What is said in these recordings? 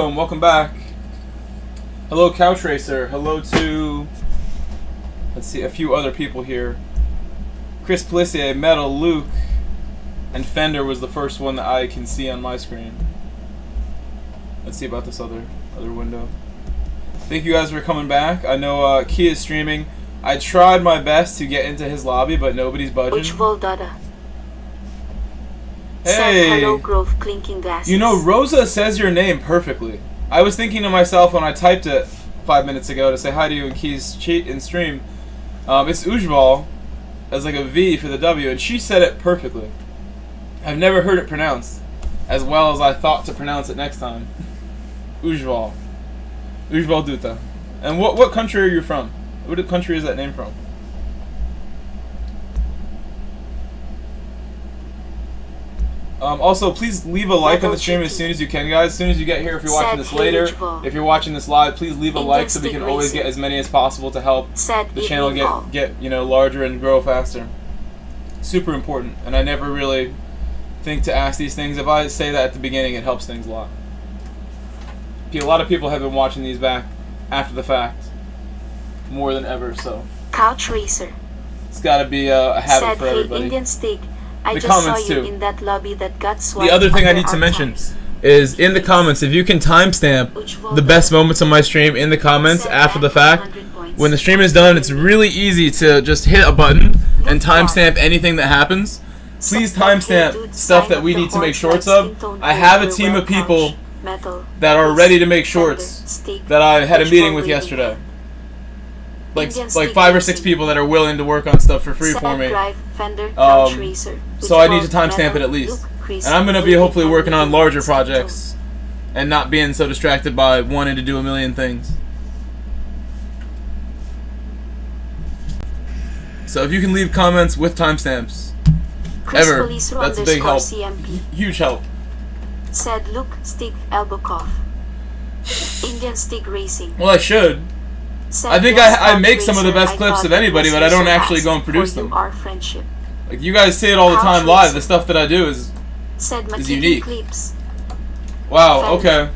welcome back. Hello, Couch Racer. Hello to, let's see, a few other people here. Chris Pelissier, Metal, Luke, and Fender was the first one that I can see on my screen. Let's see about this other window. Thank you guys for coming back. I know Key is streaming. I tried my best to get into his lobby, but nobody's budging. Hey! Hello, Grove Clinking Glasses. You know, Rosa says your name perfectly. I was thinking to myself when I typed it 5 minutes ago to say hi to you and Key's cheat in stream. It's Ujval as like a V for the W, and she said it perfectly. I've never heard it pronounced as well as I thought to pronounce it next time. Ujval. Ujval Duta. And what country are you from? What country is that name from? Also, please leave a like on the stream as soon as you can, guys. As soon as you get here, if you're watching this later, if you're watching this live, please leave a like so we can always get as many as possible to help the channel get larger and grow faster. Super important, and I never really think to ask these things. If I say that at the beginning, it helps things a lot. A lot of people have been watching these back after the fact more than ever, so Couch Racer. It's got to be a habit for everybody. Indian steak. I the just comments saw you too. In that lobby that got swiped. The other thing I need to mention is in the comments, if you can timestamp the best moments on my stream in the comments after the fact. When the stream is done, it's really easy to just hit a button and timestamp anything that happens. Please timestamp stuff that we need to make shorts of. I have a team of people that are ready to make shorts that I had a meeting with yesterday. Like 5 or 6 people that are willing to work on stuff for free for me. So I need to timestamp it at least. And I'm going to be hopefully working on larger projects and not being so distracted by wanting to do a million things. So if you can leave comments with timestamps, that's a big help. Huge help. Said Luke Stick Elbow Cough. Indian Stick Racing. Well, I should. I think I make some of the best clips of anybody, but I don't actually go and produce them. Like, you guys see it all the time live. The stuff that I do is unique. Wow, okay.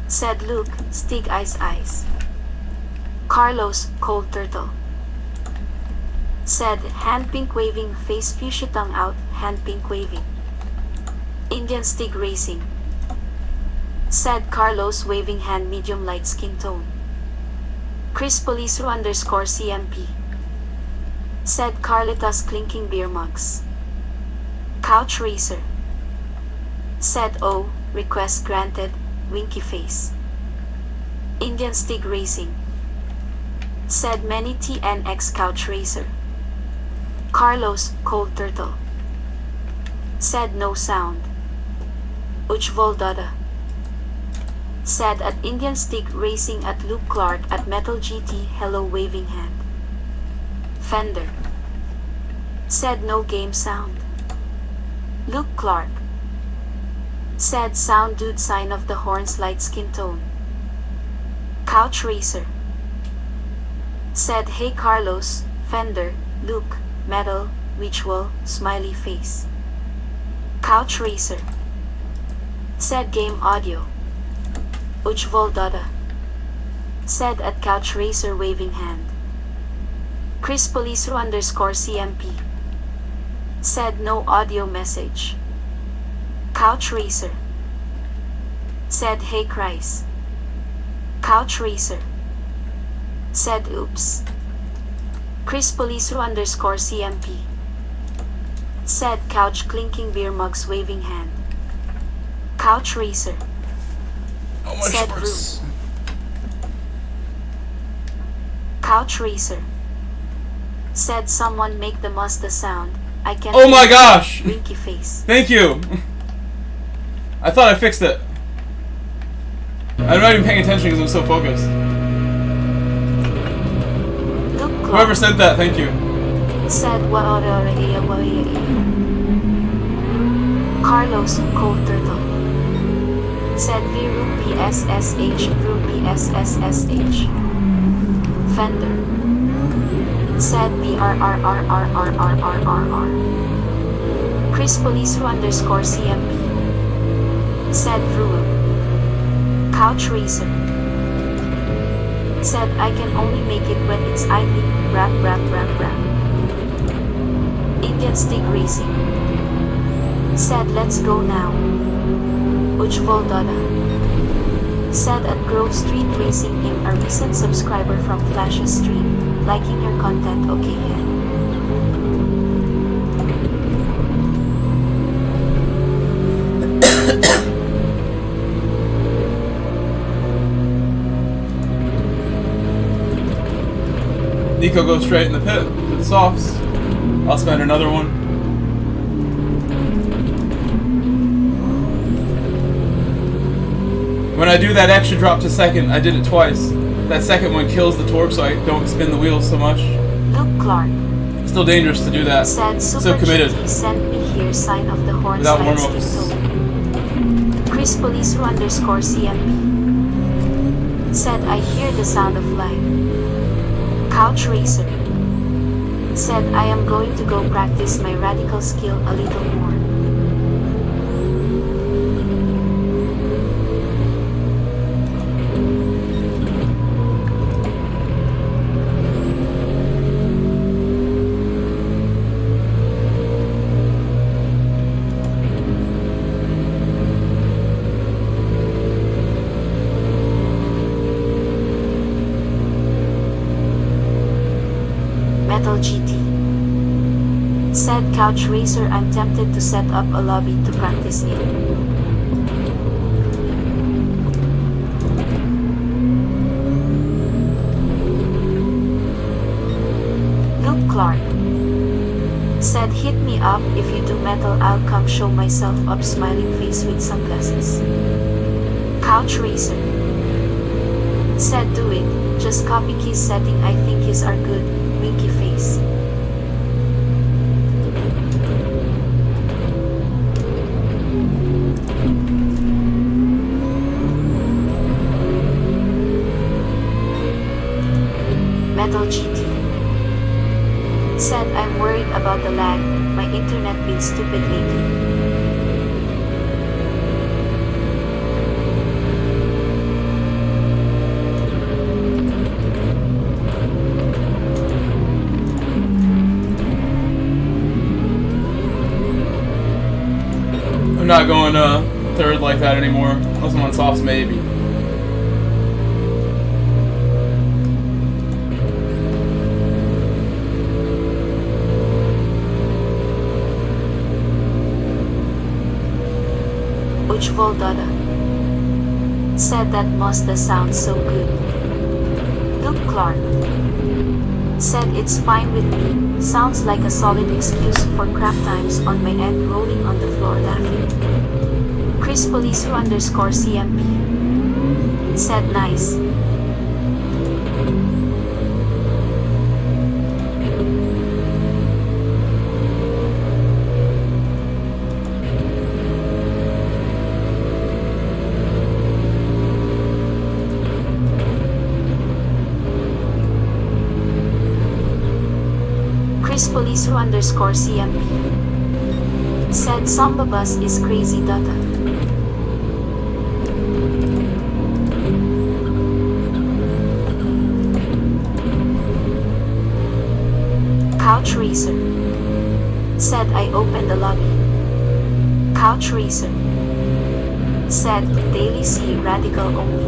Said Luke, Stick Ice. Carlos, Cold Turtle. Said, hand pink waving, face fuchsia tongue out, hand pink waving. Indian Stick Racing. Said Carlos, waving hand medium light skin tone. Chris Poliso _CMP. Said Carlitas clinking beer mugs. Couch Racer. Said oh, request granted, winky face. Indian Stick Racing. Said many TNX Couch Racer. Carlos, Cold Turtle. Said no sound. Ujval Dada. Said at Indian Stick Racing at Luke Clark at Metal GT hello waving hand. Fender. Said no game sound. Luke Clark. Said sound dude sign of the horns light skin tone. Couch Racer. Said hey Carlos, Fender, Luke, Metal, Ritual, smiley face. Couch Racer. Said game audio. Ujval Dada. Said at Couch Racer waving hand. Chris Poliso _CMP. Said no audio message. Couch Racer. Said hey Christ. Couch Racer. Said oops. Chris Poliso _CMP. Said couch clinking beer mugs waving hand. Couch Racer. Oh, my Said shorts. Couch Racer. Said someone make the Mazda sound. I can't. Oh my gosh! Winky face. Thank you. I thought I fixed it. I'm not even paying attention because I'm so focused. Whoever said that, thank you. Said Carlos, Cold Turtle. Said Viru PSSH, Viru PSSSH. Fender. Said BRRRRRRRRR. Chris Poliso _CMP. Said Vru. Couch Racer said, I can only make it when it's idling. Rap, rap, rap, rap. Indian Stick Racing said, let's go now. Ujjwal Dada said, at Grove Street Racing Team, a recent subscriber from Flash's stream, liking your content. Okay, yeah. Nico goes straight in the pit to the softs. I'll spend another one. When I do that extra drop to second, I did it twice. That second one kills the torque, so I don't spin the wheels so much. Luke Clark Still dangerous to do that. said, So committed. He sent me here sign of the horns Without like warm-ups. skin tone. Chris Police _ CMP said, I hear the sound of life. Couch Racer said, I am going to go practice my radical skill a little more. Metal GT said, Couch Racer, I'm tempted to set up a lobby to practice in. Luke Clark said, hit me up if you do metal, I'll come show myself up, smiling face with sunglasses. Couch Racer said, do it, just copy keys setting, I think his are good. Winky face. Metal GT said, I'm worried about the lag, my internet been stupid lately. I'm not going third like that anymore. Unless I'm on softs, maybe. Ujjwal Dada said, that Mazda sounds so good. Luke Clark said, it's fine with me. Sounds like a solid excuse for crap times on my end, rolling on the floor laughing. Chris Police _ CMP said, nice. Chris Police _ CMP said, Samba Bus is crazy data. Couch Racer said, I opened the lobby. Couch Racer said, daily C radical only.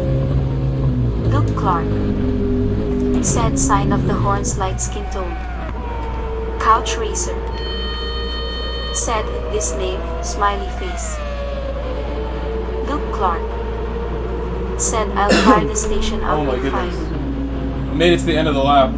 Luke Clark said, sign of the horns light skin tone. Couch Racer said, this name, smiley face. Luke Clark said, I'll fire the station out Oh my in goodness. 5. Made it to the end of the lap.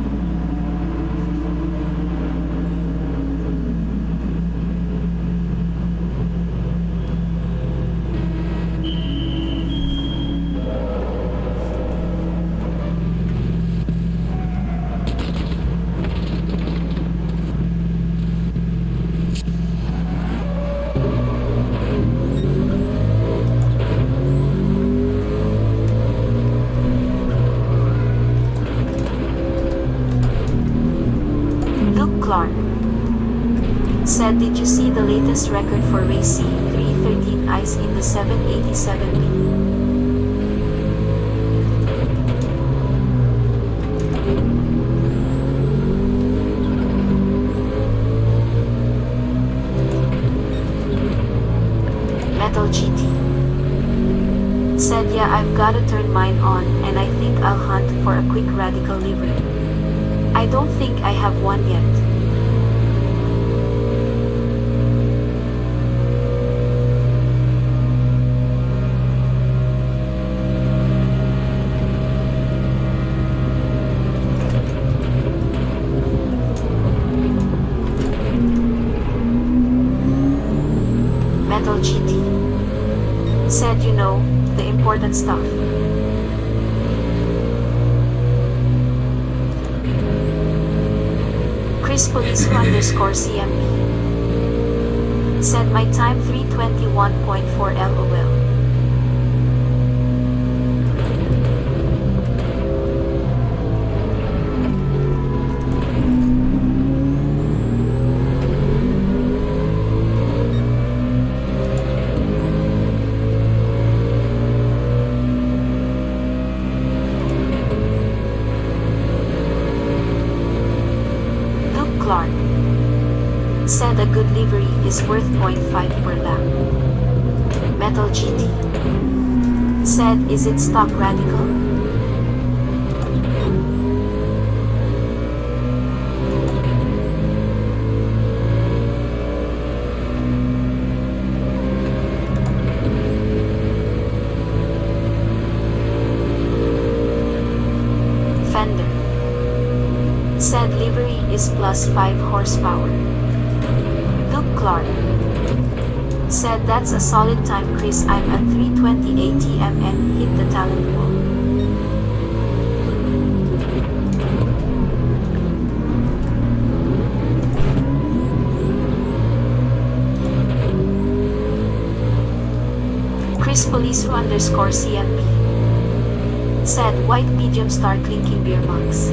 Clark said, did you see the latest record for race C 313 ice in the 787B? Yeah, I've gotta turn mine on, and I think I'll hunt for a quick radical livery. I don't think I have one yet. Metal GT said, you know, the important stuff. Chris Police _ CMP said my time 3:21.4 LOL. Said a good livery is worth 0.5 per lap. Metal GT said, is it stock radical? Fender said livery is plus 5 horsepower. Clark said that's a solid time, Chris. I'm at 3:20 ATM and hit the talent wall. Chris Police _ CMP said white medium start clinking beer mugs.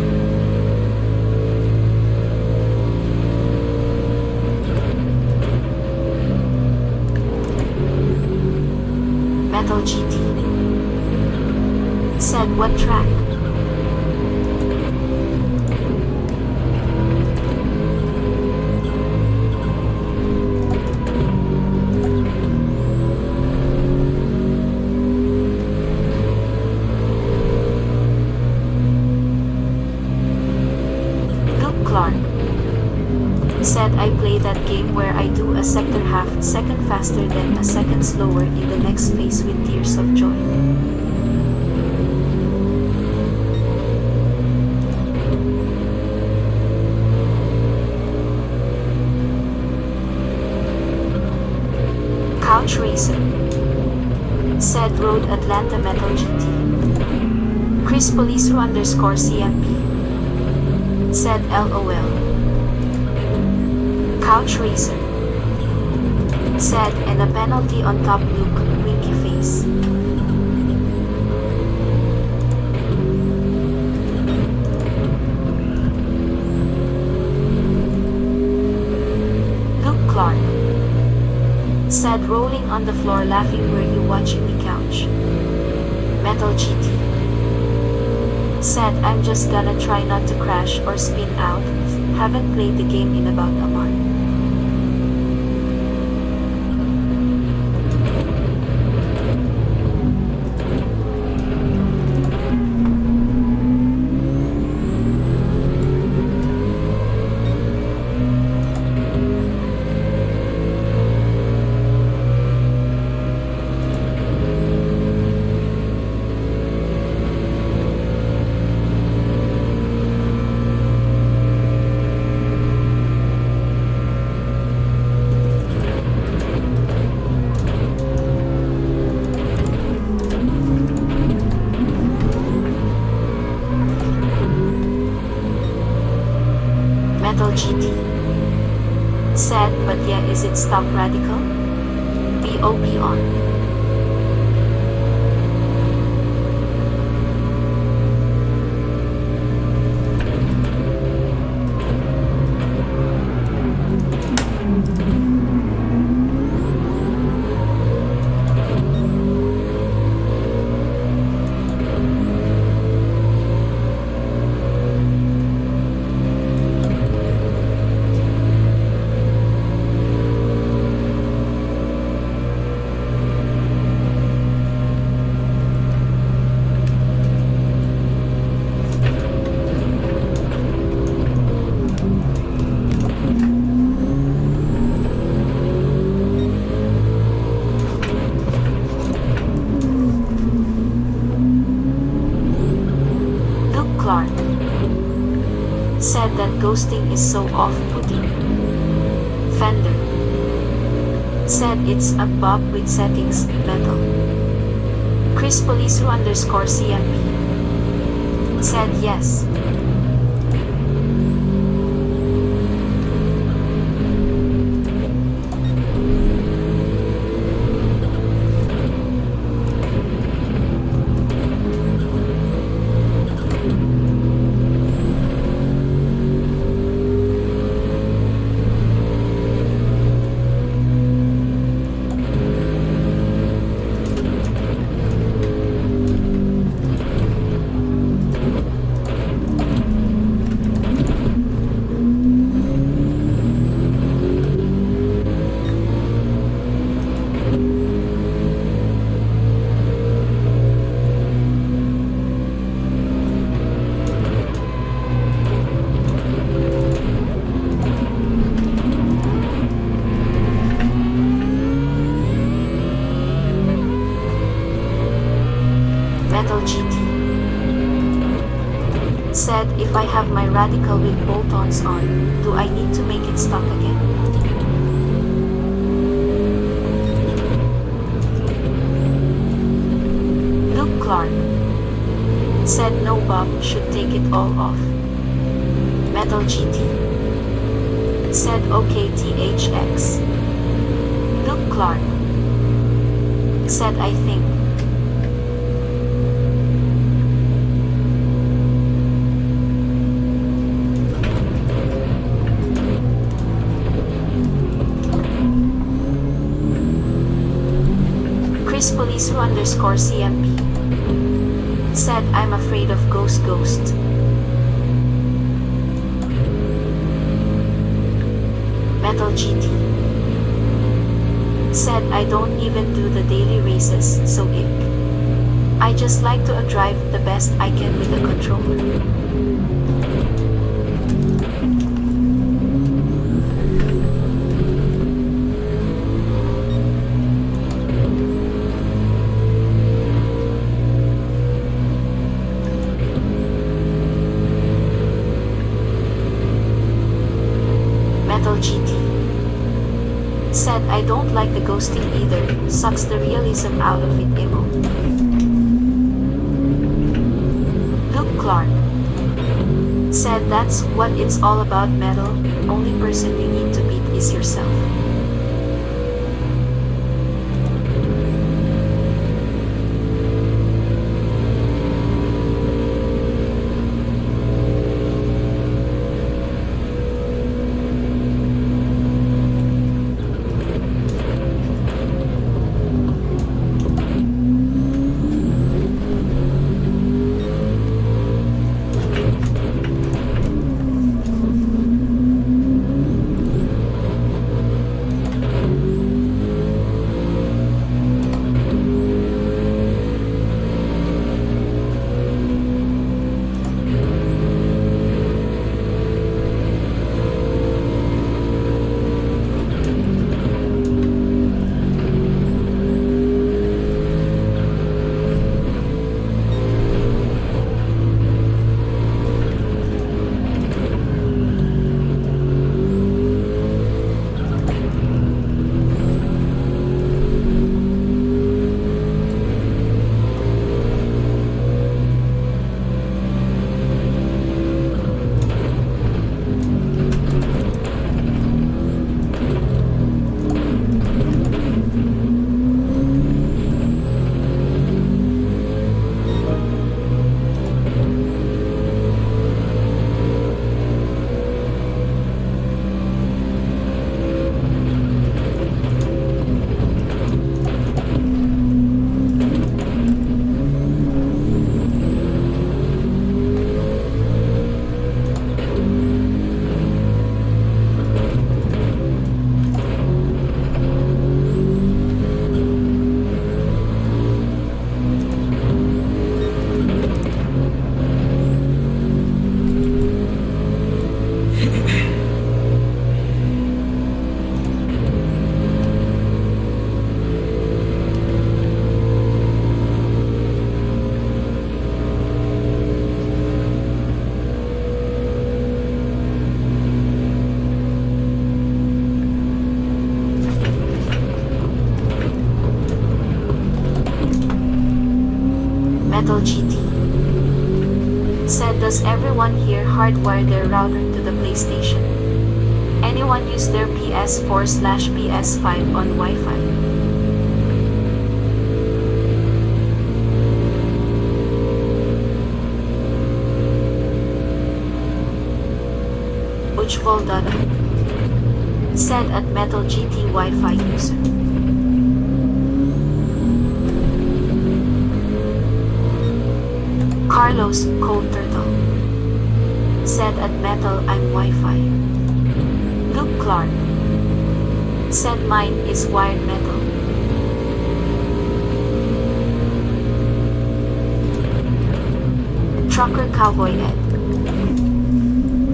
Metal GT said what track? Luke Clark said I play that game where I do a sector half second faster than a second slower in the next phase with tears of joy. Couch Racer said Road Atlanta Metal GT. Chris Police _ CMP said LOL. Couch Racer said, and a penalty on top, Luke, winky face. Luke Clark said, rolling on the floor laughing, were you watching me, couch? Metal GT said, I'm just gonna try not to crash or spin out. Haven't played the game in about a month. Metal GT said, but yeah, is it stock radical? BOP on. said that ghosting is so off-putting. Fender said it's a bop with settings, metal. Chris Polisu _ CMP said yes. Metal GT said, if I have my radical with bolt-ons on, do I need to make it stuck again? Luke Clark said no, Bob should take it all off. Metal GT said okay THX. Luke Clark said I think. Chris Polisu _ CMP said I'm afraid of ghost. Metal GT said I don't even do the daily races, so ick. I just like to drive the best I can with the controller. Metal GT said I don't like the ghosting either, sucks the realism out of it, emo. Luke Clark said that's what it's all about, metal, only person you need to beat is yourself. GT. Said, does everyone here hardwire their router to the PlayStation? Anyone use their PS4/PS5 on Wi-Fi? Dada said, at Metal GT Wi-Fi user. Carlos Cold Turtle said, at Metal I'm Wi-Fi. Luke Clark said, mine is wired metal. Trucker Cowboy Ed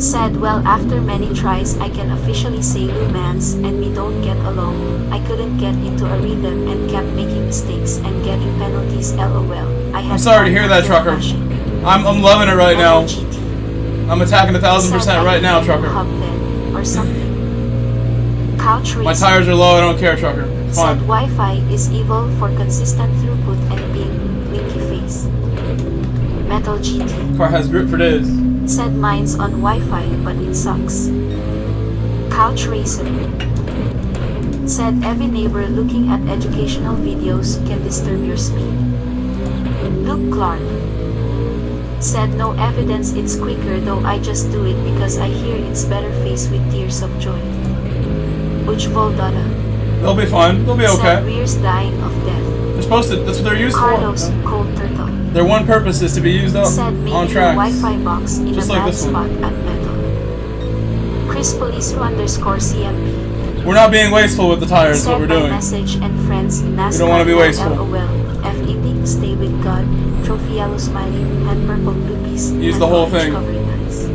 said, well, after many tries I can officially say Lumans and me don't get along. I couldn't get into a rhythm and kept making mistakes and getting penalties, lol. I'm sorry to hear that, Trucker. I'm loving it right now. I'm attacking 1000% right now, Trucker. Or something. Couch My tires are low, I don't care, Trucker. It's fine. Said Wi-Fi is evil for consistent throughput and being winky face. Metal GT Car has grip for days. said, mine's on Wi-Fi but it sucks. Couch Racer said, every neighbor looking at educational videos can disturb your speed. Luke Clark said, no evidence it's quicker, though I just do it because I hear it's better, face with tears of joy. Dada They'll be fine. They'll be okay. said, rears dying of death. They're supposed to. That's what they're used Carlos for. Cold Turtle Their one purpose is to be used up said, on maybe tracks. a Wi-Fi box in Just a like bad this spot one. at Metal. Chris Polisu_CMP We're not being wasteful with the tires. Is said, what we're by doing. message and friends, NASCAR, We don't want to be wasteful. LOL, FEP, stay with God, trophy yellow smiling, and purple bluebies. Use and the whole orange thing. covering eyes.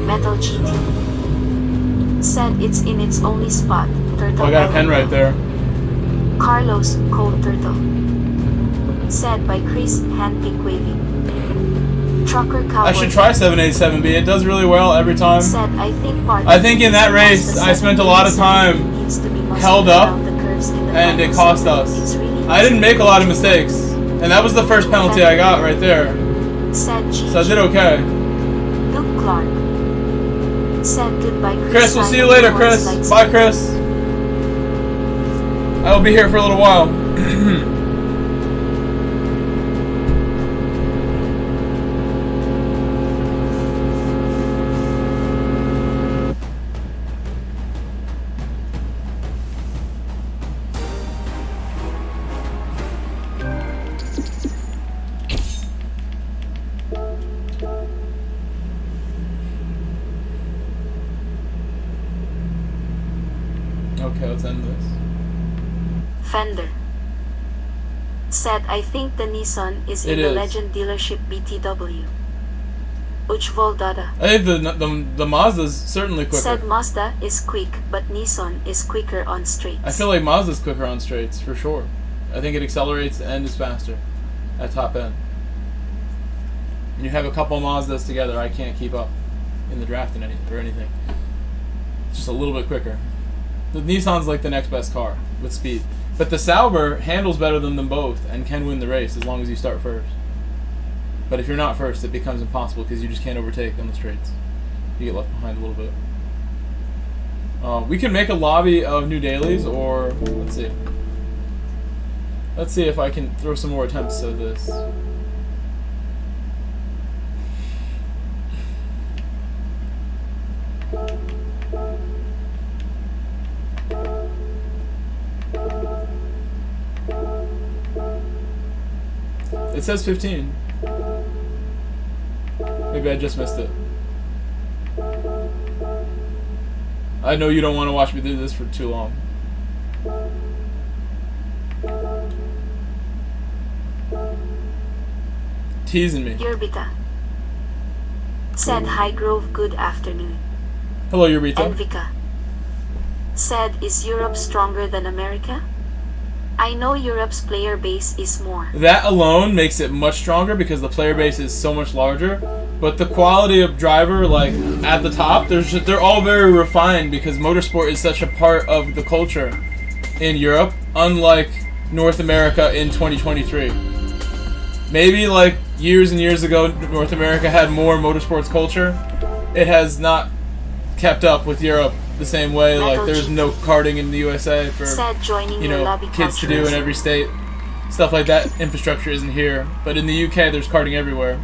Metal GT said, it's in its only spot. Turtle Oh, I got a pen LOL. right there. Carlos Cold Turtle said, by Chris, handpick waving. Trucker Cowboy I should try 787B. It does really well every time. said, I think in that race, I spent a lot of time held up, and it cost us. I didn't make a lot of mistakes, and that was the first penalty I got right there. Said So I did okay. Luke Clark said, goodbye, Chris, we'll see you later, Chris. Bye, Chris. I will be here for a little while. Okay, let's end this. Fender said, I think the Nissan is in the Legend dealership BTW. Dada I think the Mazda's certainly quicker. said, Mazda is quick, but Nissan is quicker on straights. I feel like Mazda's quicker on straights, for sure. I think it accelerates and is faster at top end. When you have a couple Mazdas together, I can't keep up in the draft or anything. It's just a little bit quicker. The Nissan's like the next best car with speed. But the Sauber handles better than them both and can win the race as long as you start first. But if you're not first, it becomes impossible because you just can't overtake on the straights. You get left behind a little bit. We can make a lobby of new dailies, or let's see. Let's see if I can throw some more attempts at this. It says 15. Maybe I just missed it. I know you don't want to watch me do this for too long. Teasing me. Yerbita said, hi Grove, good afternoon. Hello, Yerbita. Envika said, is Europe stronger than America? I know Europe's player base is more. That alone makes it much stronger because the player base is so much larger. But the quality of driver, like at the top, they're all very refined because motorsport is such a part of the culture in Europe, unlike North America in 2023. Maybe like years and years ago, North America had more motorsports culture. It has not kept up with Europe the same way. Like there's no karting in the USA for kids to do in every state. Stuff like that infrastructure isn't here. But in the UK, there's karting everywhere.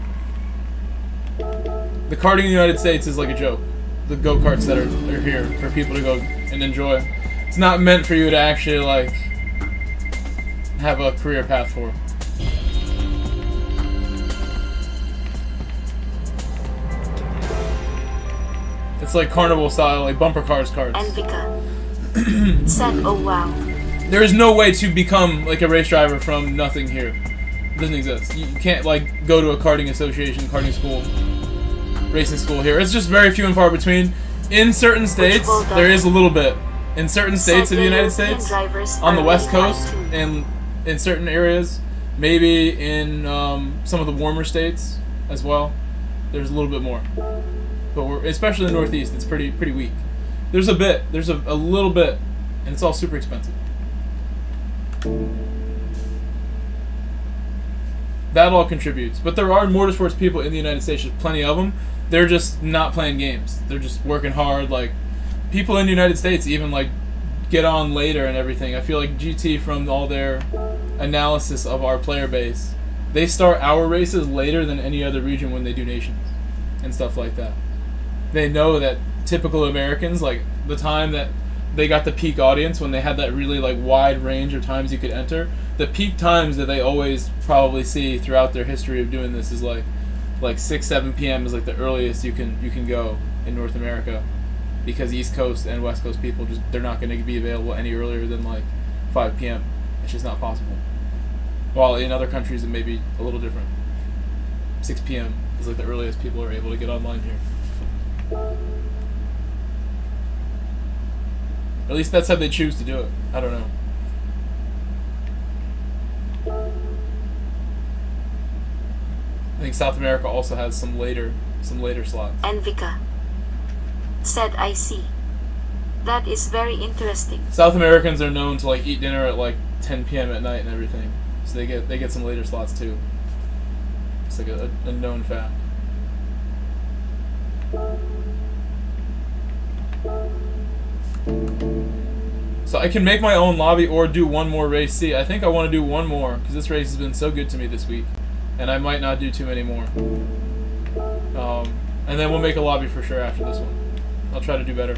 The karting in the United States is like a joke. The go-karts that are here for people to go and enjoy. It's not meant for you to actually like have a career path for. It's like carnival style, like bumper cars carts. Envika said, "Oh wow." There is no way to become like a race driver from nothing here. It doesn't exist. You can't like go to a karting association, karting school, racing school here. It's just very few and far between. In certain states, there is a little bit. In certain states of the United States, on the West Coast, and in certain areas, maybe in some of the warmer states as well, there's a little bit more. But especially in the Northeast, it's pretty weak. There's a little bit, and it's all super expensive. That all contributes. But there are motorsports people in the United States, there's plenty of them. They're just not playing games. They're just working hard. Like, people in the United States even, like, get on later and everything. I feel like GT, from all their analysis of our player base, they start our races later than any other region when they do nations and stuff like that. They know that typical Americans, like, the time that they got the peak audience, when they had that really, like, wide range of times you could enter, the peak times that they always probably see throughout their history of doing this is like 6, 7 p.m. is like the earliest you can go in North America, because East Coast and West Coast people they're not going to be available any earlier than like 5 p.m. It's just not possible. While in other countries it may be a little different. 6 p.m. is like the earliest people are able to get online here. At least that's how they choose to do it. I don't know. I think South America also has some later slots. Envika said, "I see. That is very interesting." South Americans are known to like eat dinner at like 10 p.m. at night and everything, so they get some later slots too. It's like a known fact. So I can make my own lobby or do one more race. See, I think I want to do one more because this race has been so good to me this week, and I might not do too many more. And then we'll make a lobby for sure after this one. I'll try to do better.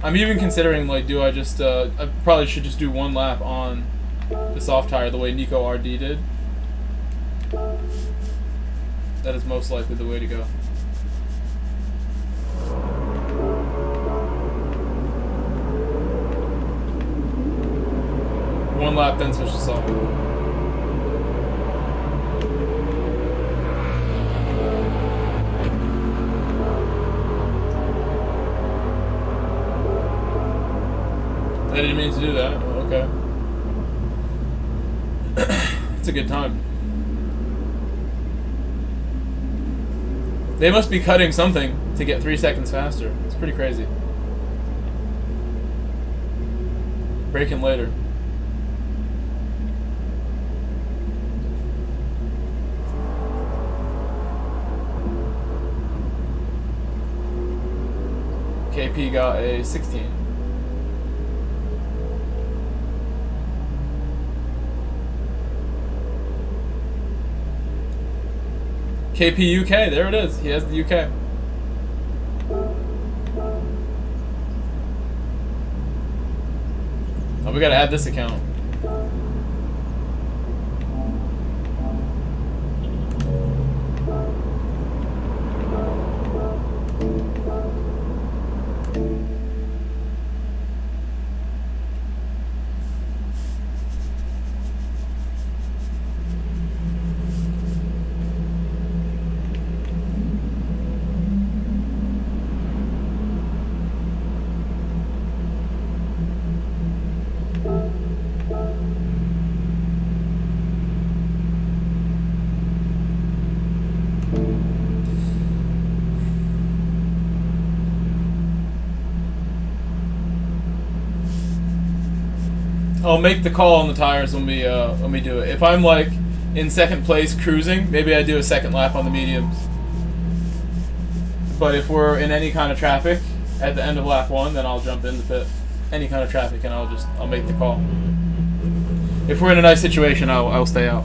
I'm even considering, like, do I just I probably should just do one lap on the soft tire the way Nico RD did. That is most likely the way to go. One lap, then switch to soft. I didn't mean to do that. Oh, okay. It's a good time. They must be cutting something to get 3 seconds faster. It's pretty crazy. Braking later. KP got a 16. KP UK, there it is. He has the UK. Oh, we gotta add this account. I'll make the call on the tires when we do it. If I'm like in second place cruising, maybe I do a second lap on the mediums. But if we're in any kind of traffic at the end of lap 1, then I'll jump in the pit. Any kind of traffic, and I'll make the call. If we're in a nice situation, I'll stay out.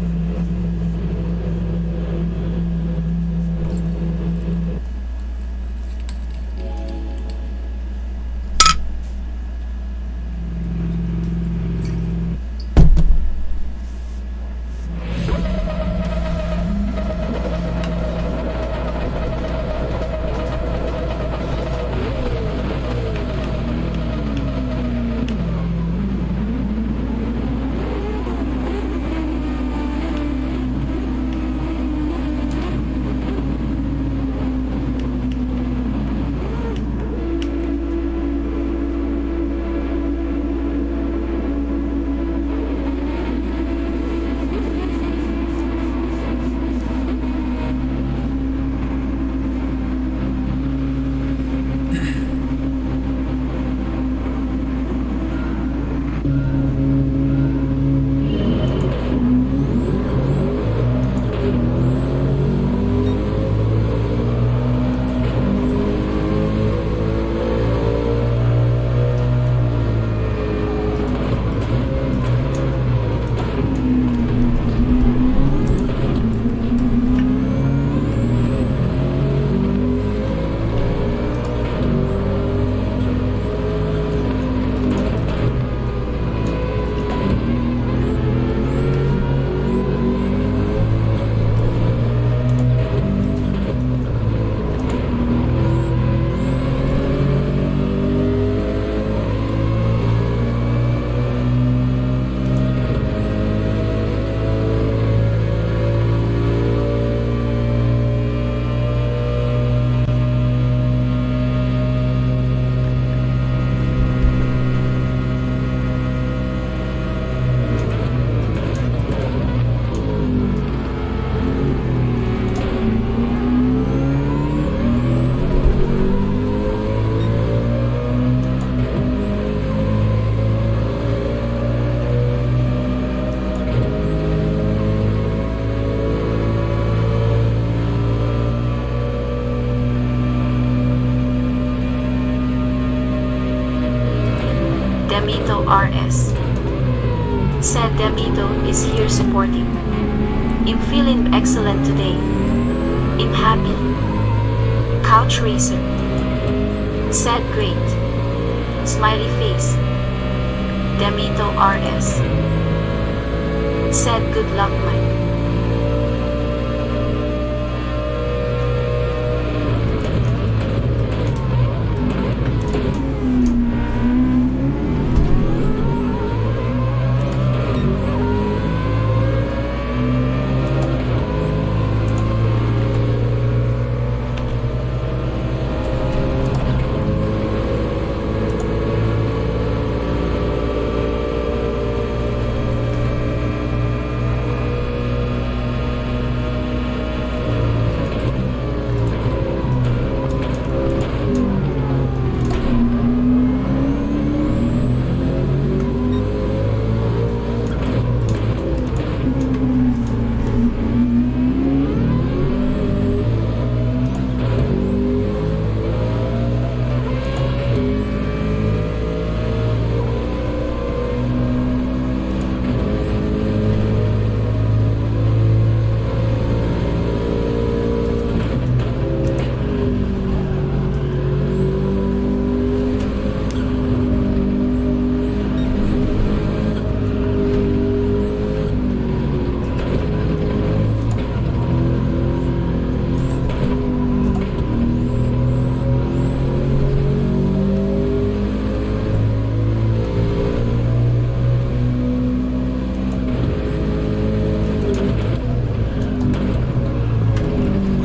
RS. Said Demito is here supporting. I'm feeling excellent today. I'm happy. Couch racer. Said great. Smiley face. Demito RS. Said good luck, Mike.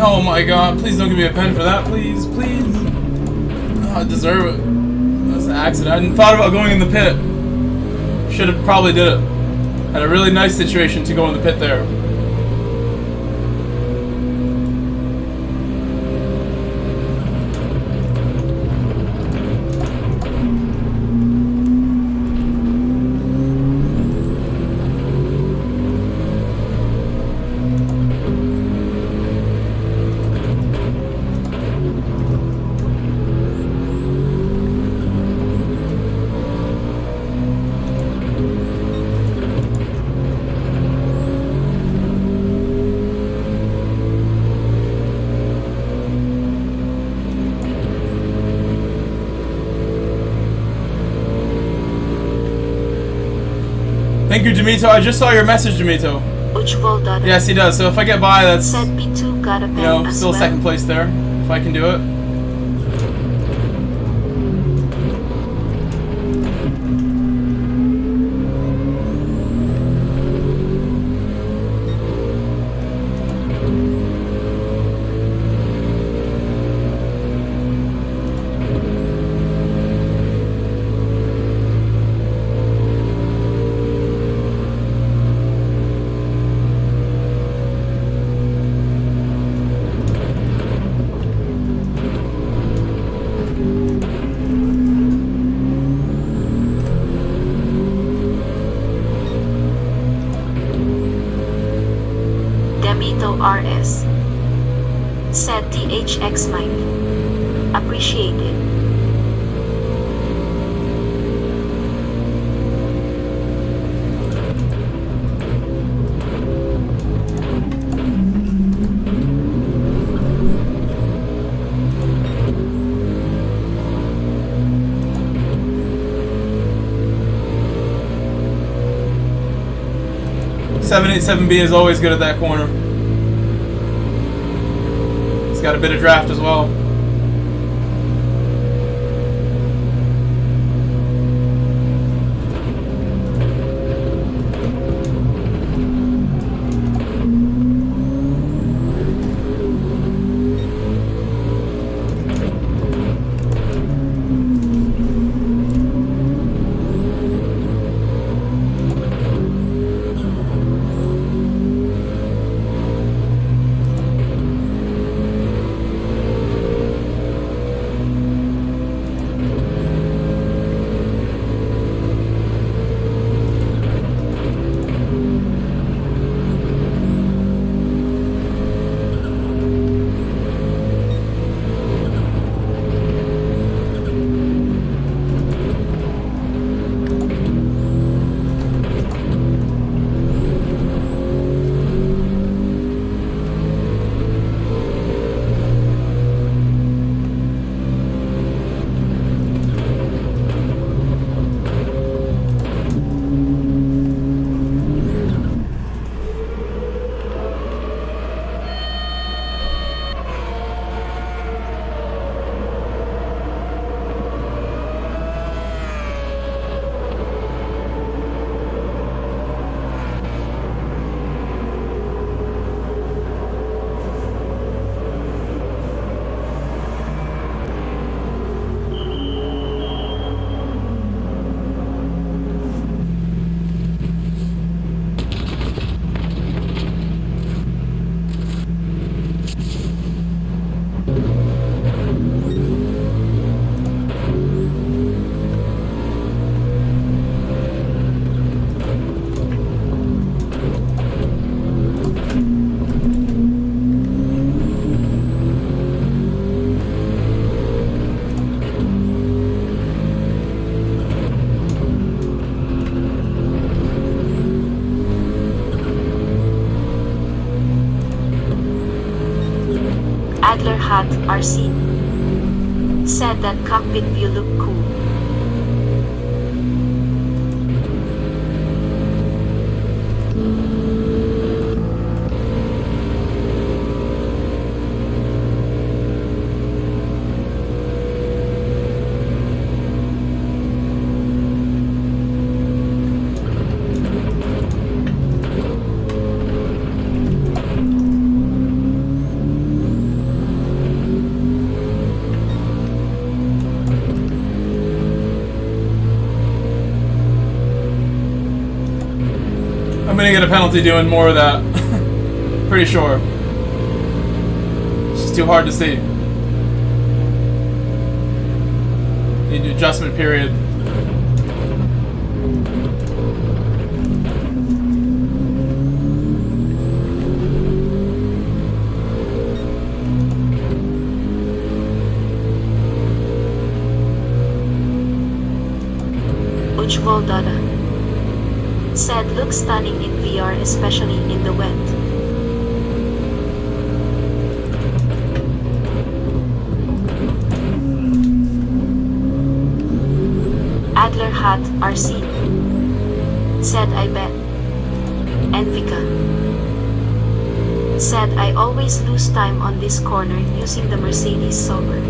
Oh my god, please don't give me a pen for that, please, please. Oh, I deserve it. That was an accident. I hadn't thought about going in the pit. Should have probably did it. Had a really nice situation to go in the pit there. Thank you, Jamito. I just saw your message, Jamito. Ujjwal Dada Yes, he does. So if I get by, that's, said B2 got a pen you know, as still well. second place there. If I can do it. Demito RS said THX Mike. Appreciate it. $787B is always good at that corner. It's got a bit of draft as well. Adler Hat RC said that cockpit view looked cool. I'm gonna get a penalty doing more of that. Pretty sure. It's just too hard to see. Need an adjustment period. Ujjwal Dada said looks stunning in VR, especially in the wet. Adler Hat RC said I bet. Envika said I always lose time on this corner using the Mercedes solver.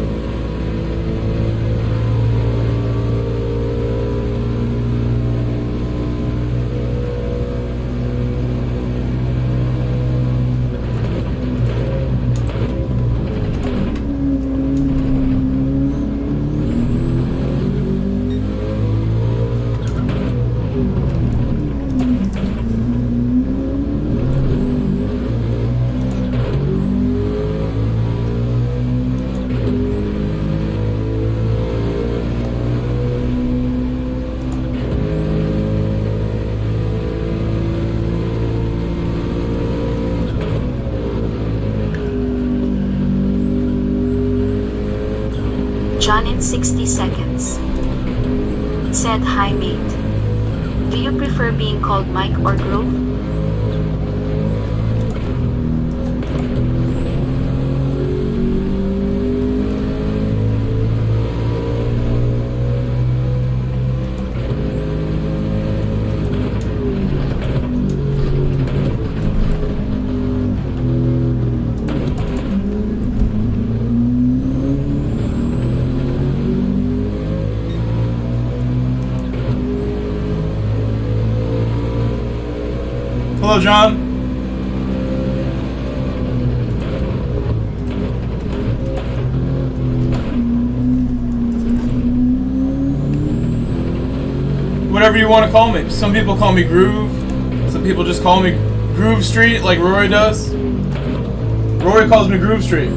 John in 60 seconds said, "Hi mate. Do you prefer being called Mike or Grove?" Hello, John. Whatever you want to call me. Some people call me Groove. Some people just call me Groove Street, like Rory does. Rory calls me Groove Street.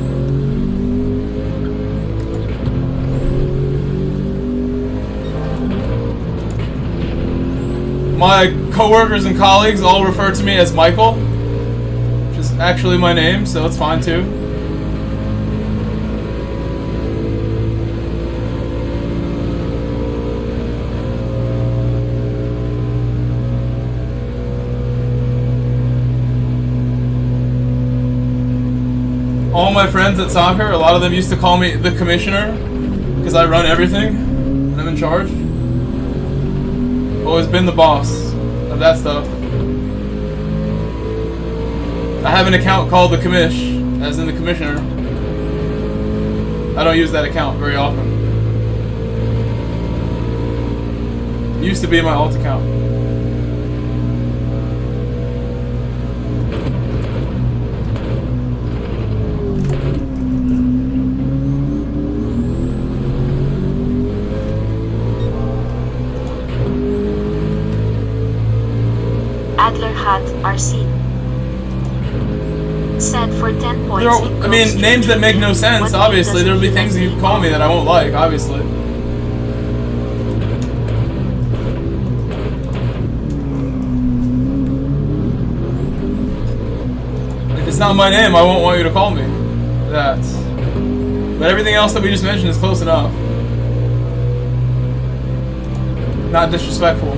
My coworkers and colleagues all refer to me as Michael, which is actually my name, so it's fine too. All my friends at soccer, a lot of them used to call me the commissioner because I run everything and I'm in charge. Always been the boss of that stuff. I have an account called the Commish, as in the commissioner. I don't use that account very often. It used to be my alt account. Hat RC said for 10 points. I mean, names that make no sense, obviously. There'll be things that you call me that I won't like, obviously. If it's not my name, I won't want you to call me that. But everything else that we just mentioned is close enough. Not disrespectful.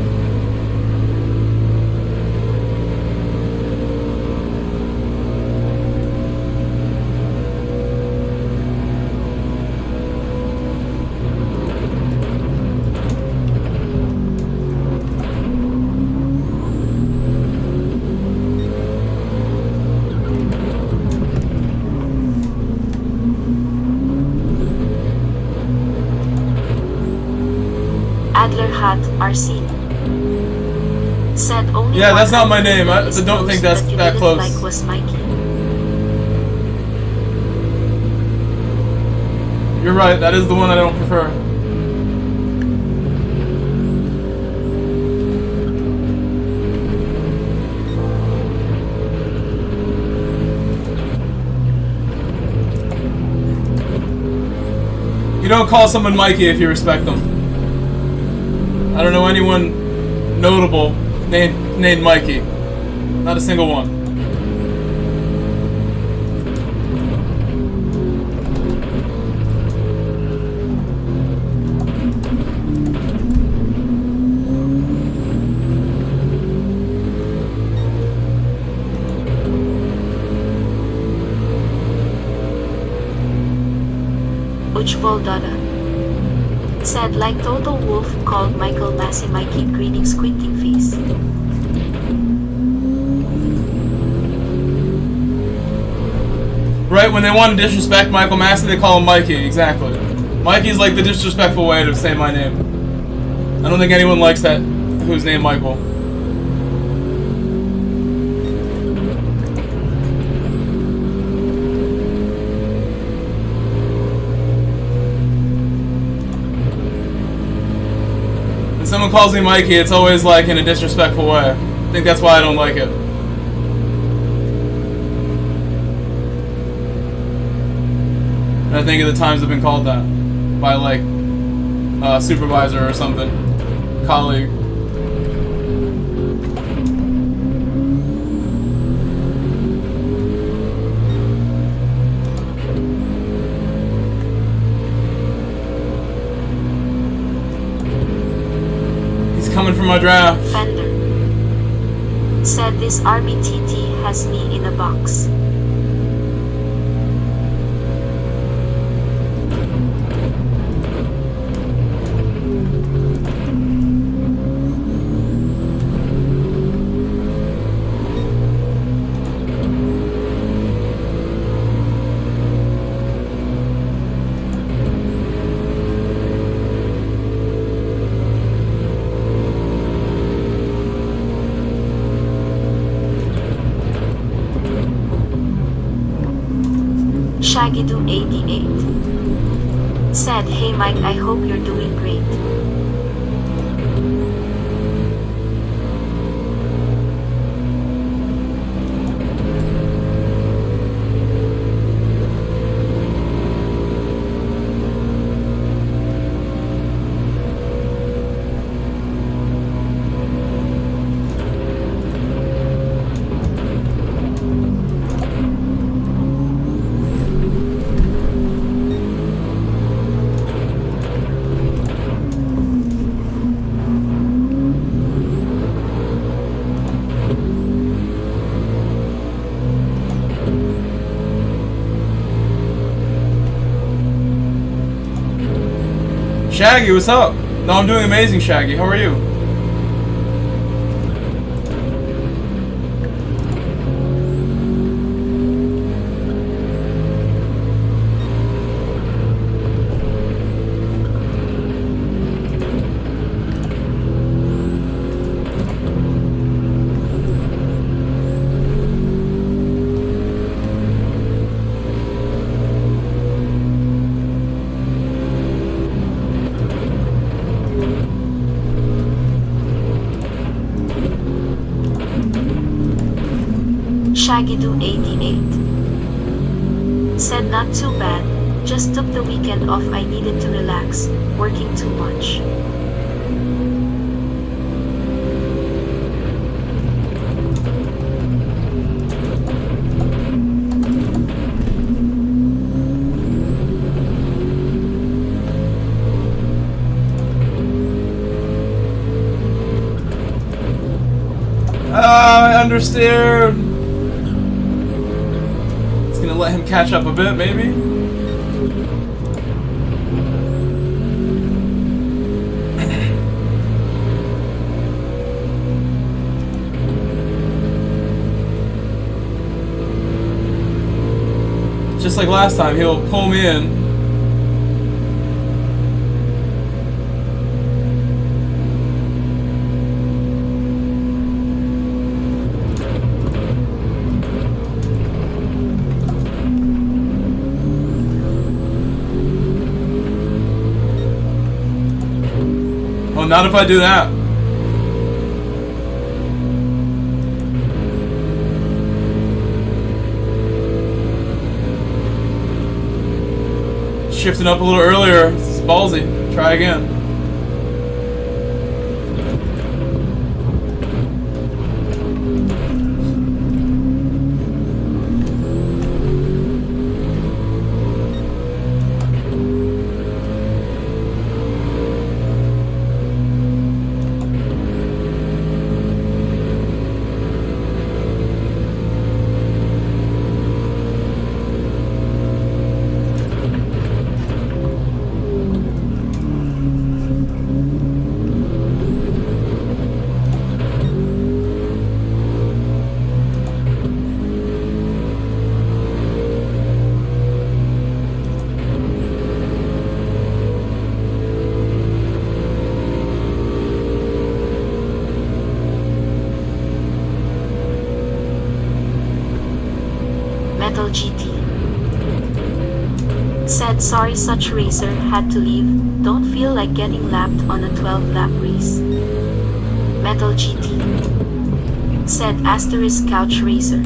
RC said only. Yeah, that's not my name. I don't think that's that close. Like was Mikey. You're right. That is the one I don't prefer. You don't call someone Mikey if you respect them. I don't know anyone notable named Mikey. Not a single one. Ujjwal Dada Said like Total Wolf called Michael Massey Mikey grinning squinting face. Right, when they want to disrespect Michael Massey, they call him Mikey, exactly. Mikey's like the disrespectful way to say my name. I don't think anyone likes that who's named Michael. When someone calls me Mikey, it's always like in a disrespectful way. I think that's why I don't like it. And I think at the times I've been called that by like a supervisor or something, colleague. He's coming for my draft. Fender. Said this RBTT has me in a box. Shaggy88 said, "Hey Mike, I hope you're doing great." Shaggy, what's up? No, I'm doing amazing, Shaggy. How are you? Shaggy88 said, "Not too bad, just took the weekend off. I needed to relax, working too much." I understand. Gonna let him catch up a bit, maybe? Just like last time, he'll pull me in. Well, not if I do that. Shifting up a little earlier. It's ballsy. Try again. GT. Said sorry such racer had to leave, don't feel like getting lapped on a 12-lap race. Metal GT. Said asterisk couch racer.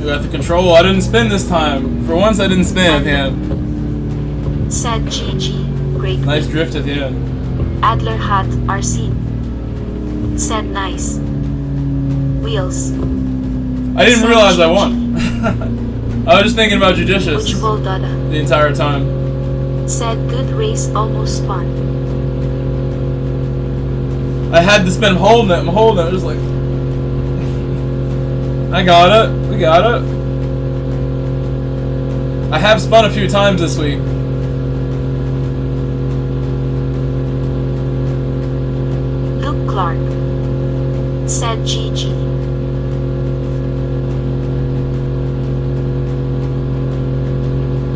Got the control. I didn't spin this time. For once, I didn't spin at the end. Said GG. Great. Nice drift at the end. Adler Hat RC. Said nice. Wheels. I didn't realize I won. I was just thinking about Judicious the entire time. Said good race, almost fun. I had to spin holding it. I'm holding it. Just like, I got it. We got it. I have spun a few times this week. Luke Clark. Said GG.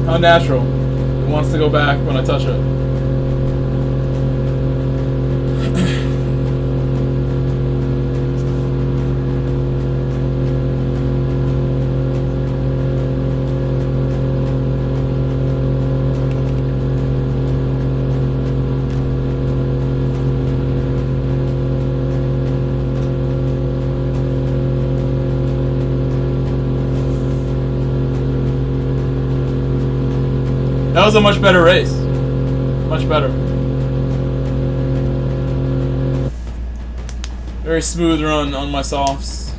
How natural. It wants to go back when I touch it. That was a much better race. Much better. Very smooth run on my softs.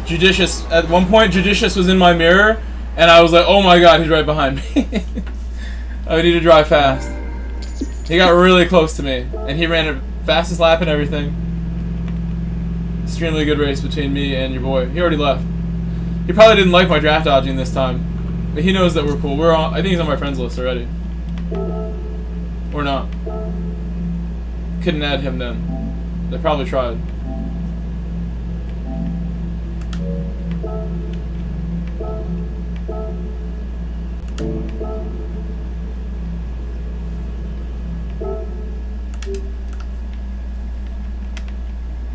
Judicious. At one point, Judicious was in my mirror, and I was like, oh my god, he's right behind me. I need to drive fast. He got really close to me, and he ran a fastest lap and everything. Extremely good race between me and your boy. He already left. He probably didn't like my draft dodging this time. But he knows that we're cool. We're on. I think he's on my friends list already. Or not. Couldn't add him then. They probably tried.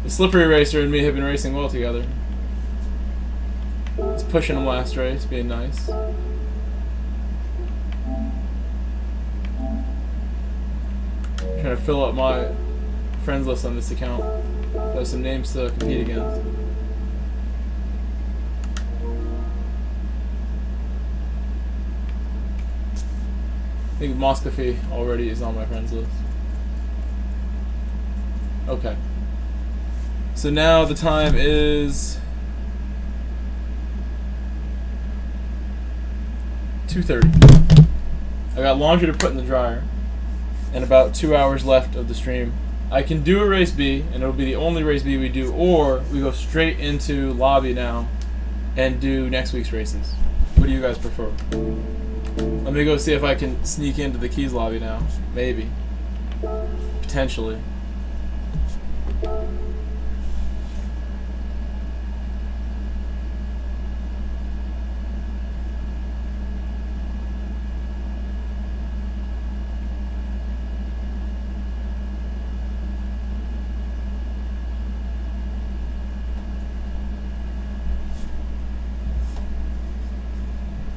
The Slippery Racer and me have been racing well together. He's pushing him last race, being nice. Trying to fill up my friends list on this account. There's some names to compete against. I think Moscow already is on my friends list. Okay. So now the time is 2:30. I got laundry to put in the dryer. And about 2 hours left of the stream. I can do a race B, and it'll be the only race B we do, or we go straight into lobby now and do next week's races. What do you guys prefer? Let me go see if I can sneak into the Keys lobby now. Maybe. Potentially.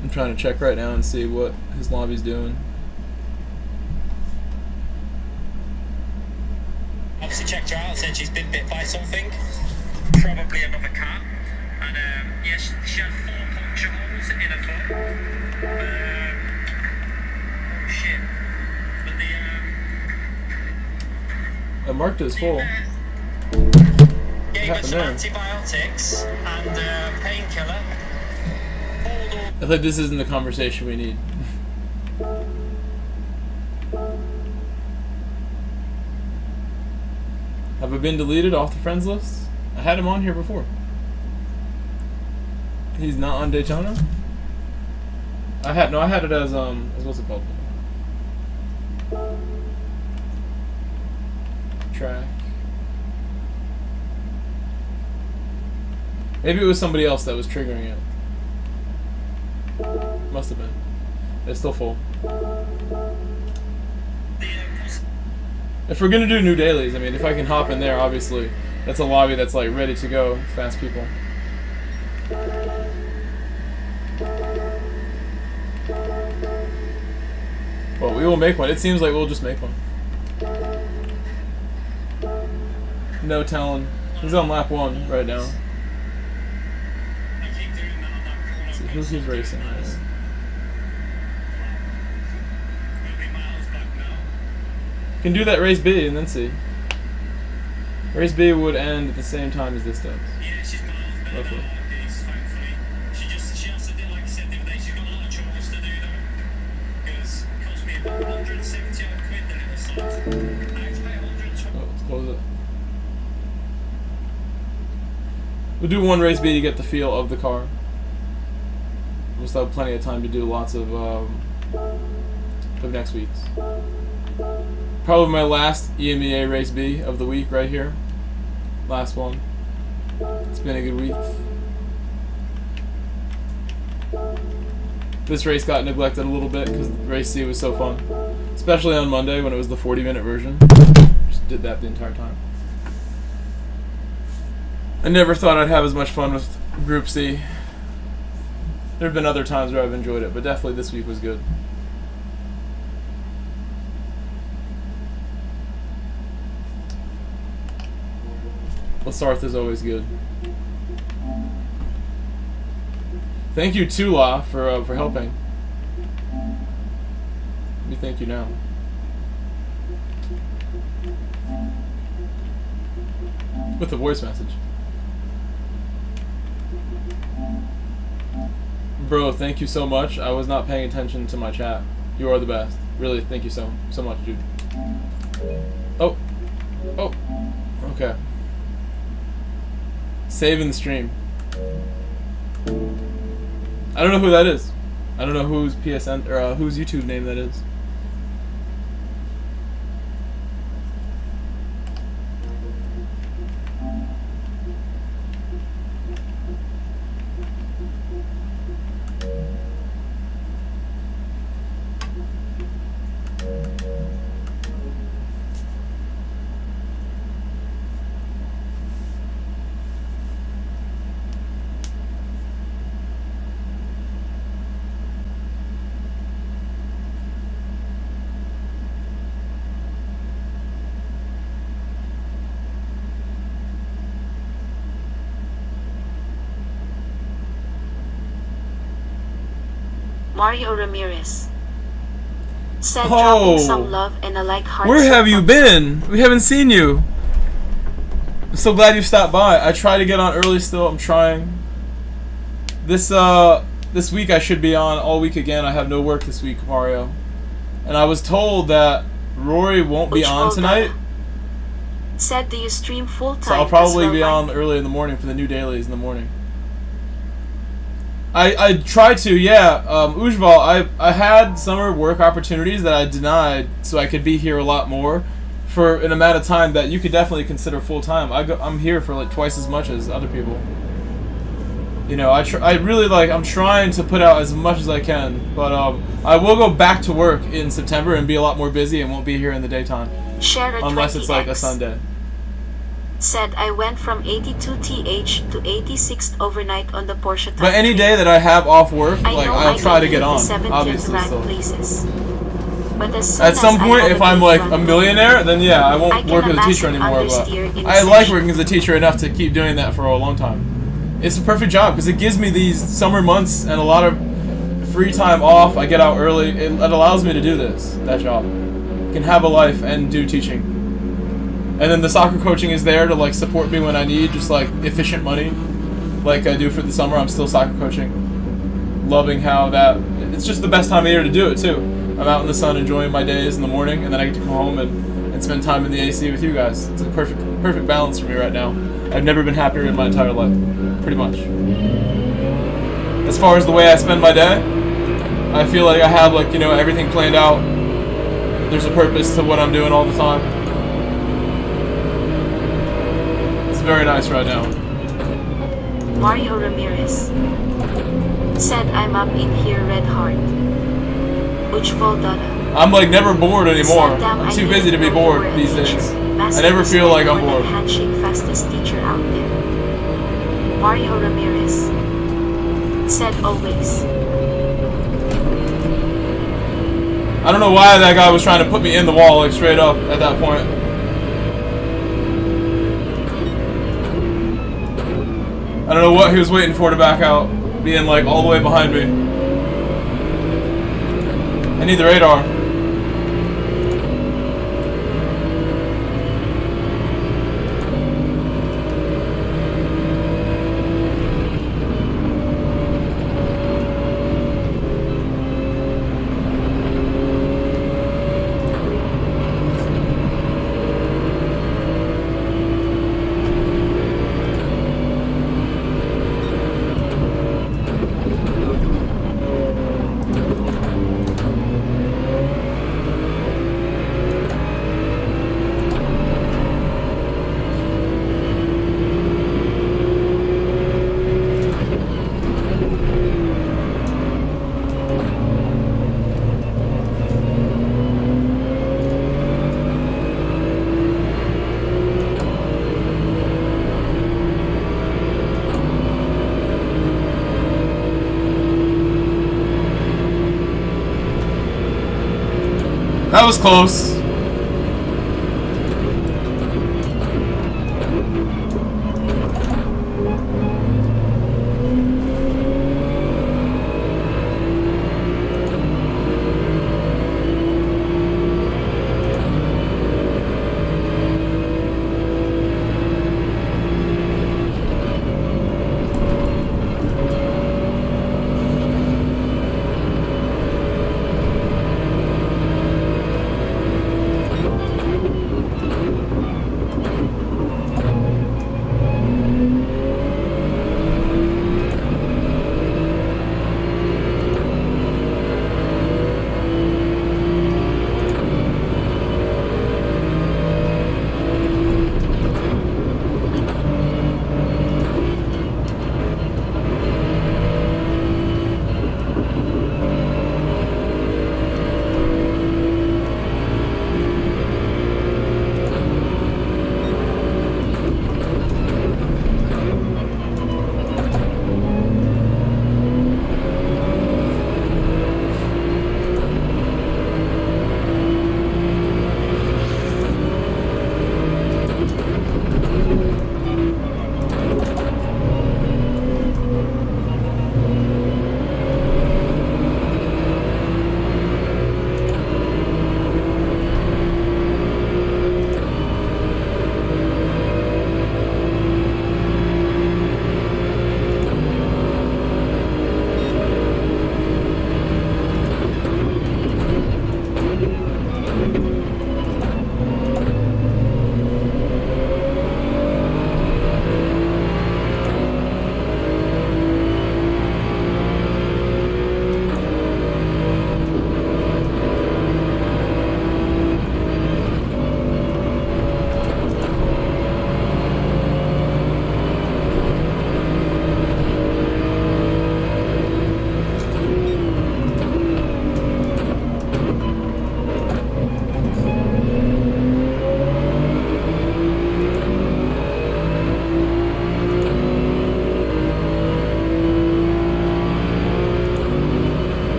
I'm trying to check right now and see what his lobby's doing. Obviously checked her out, said she's been bit by something, probably another cat, and yeah, she had 4 chores in a foot. Oh shit. But I marked it as full. gave us some there? antibiotics and painkiller. I think this isn't the conversation we need. Have I been deleted off the friends list? I had him on here before. He's not on Daytona? I had it as what's it called? Trak. Maybe it was somebody else that was triggering it. Must have been. It's still full. If we're gonna do new dailies, I mean, if I can hop in there, obviously, that's a lobby that's like ready to go, fast people. Well, we will make one. It seems like we'll just make one. No telling. He's on lap 1 right now. Let's see who's racing right now. Can do that race B and then see. Race B would end at the same time as this does. Yeah, she's miles better Roughly. than Arctis, thankfully. She has to do, like I said the other day, she's got a lot of chores to do though. Because it cost me about 170 odd quid the little site. I had to pay 120. Oh, let's close it. We'll do one race B to get the feel of the car. We'll still have plenty of time to do lots of next week's. Probably my last EMEA race B of the week right here. Last one. It's been a good week. This race got neglected a little bit because race C was so fun. Especially on Monday when it was the 40-minute version. Just did that the entire time. I never thought I'd have as much fun with Group C. There have been other times where I've enjoyed it, but definitely this week was good. Lasarth is always good. Thank you, Tula, for helping. We thank you now. With a voice message. Bro, thank you so much. I was not paying attention to my chat. You are the best. Really, thank you so much, dude. Oh. Oh. Okay. Saving the stream. I don't know who that is. I don't know whose PSN or whose YouTube name that is. Mario Ramirez said Oh. dropping some love and a like heart. Where have you been? We haven't seen you. I'm so glad you stopped by. I try to get on early still. I'm trying. This week I should be on all week again. I have no work this week, Mario. And I was told that Rory won't be on tonight. Said, do you stream full time? So I'll probably be on early in the morning for the new dailies in the morning. I tried to, yeah. Ujval, I had summer work opportunities that I denied so I could be here a lot more for an amount of time that you could definitely consider full time. I'm here for like twice as much as other people. You know, I really like, I'm trying to put out as much as I can, but I will go back to work in September and be a lot more busy and won't be here in the daytime. Unless it's like a Sunday. Said, I went from 82th to 86th overnight on the Porsche time. But any day that I have off work, like I'll try to get on, 70th obviously. rank So. Places. But as At some soon as I point, had if a I'm big like run, a millionaire, then yeah, I won't I can work as a amass teacher an anymore. But understeer in I a like session. working as a teacher enough to keep doing that for a long time. it's a perfect job because it gives me these summer months and a lot of free time off. I get out early. It allows me to do that job. I can have a life and do teaching. And then the soccer coaching is there to like support me when I need just like efficient money, like I do for the summer. I'm still soccer coaching. Loving how it's just the best time of year to do it too. I'm out in the sun enjoying my days in the morning, and then I get to come home and spend time in the AC with you guys. It's a perfect balance for me right now. I've never been happier in my entire life, pretty much. As far as the way I spend my day, I feel like I have like, you know, everything planned out. There's a purpose to what I'm doing all the time. It's very nice right now. Mario Ramirez said, I'm up in here red hard. I'm like never bored anymore. I'm too busy to be bored these days. I never feel like I'm bored. Handshake fastest teacher out there. Mario Ramirez said always. I don't know why that guy was trying to put me in the wall like straight up at that point. I don't know what he was waiting for to back out, being like all the way behind me. I need the radar. That was close.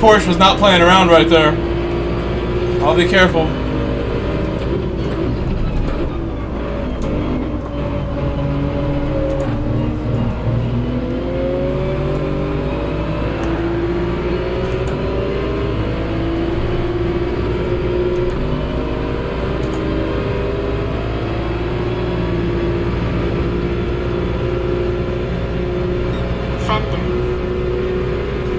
Porsche was not playing around right there. I'll be careful.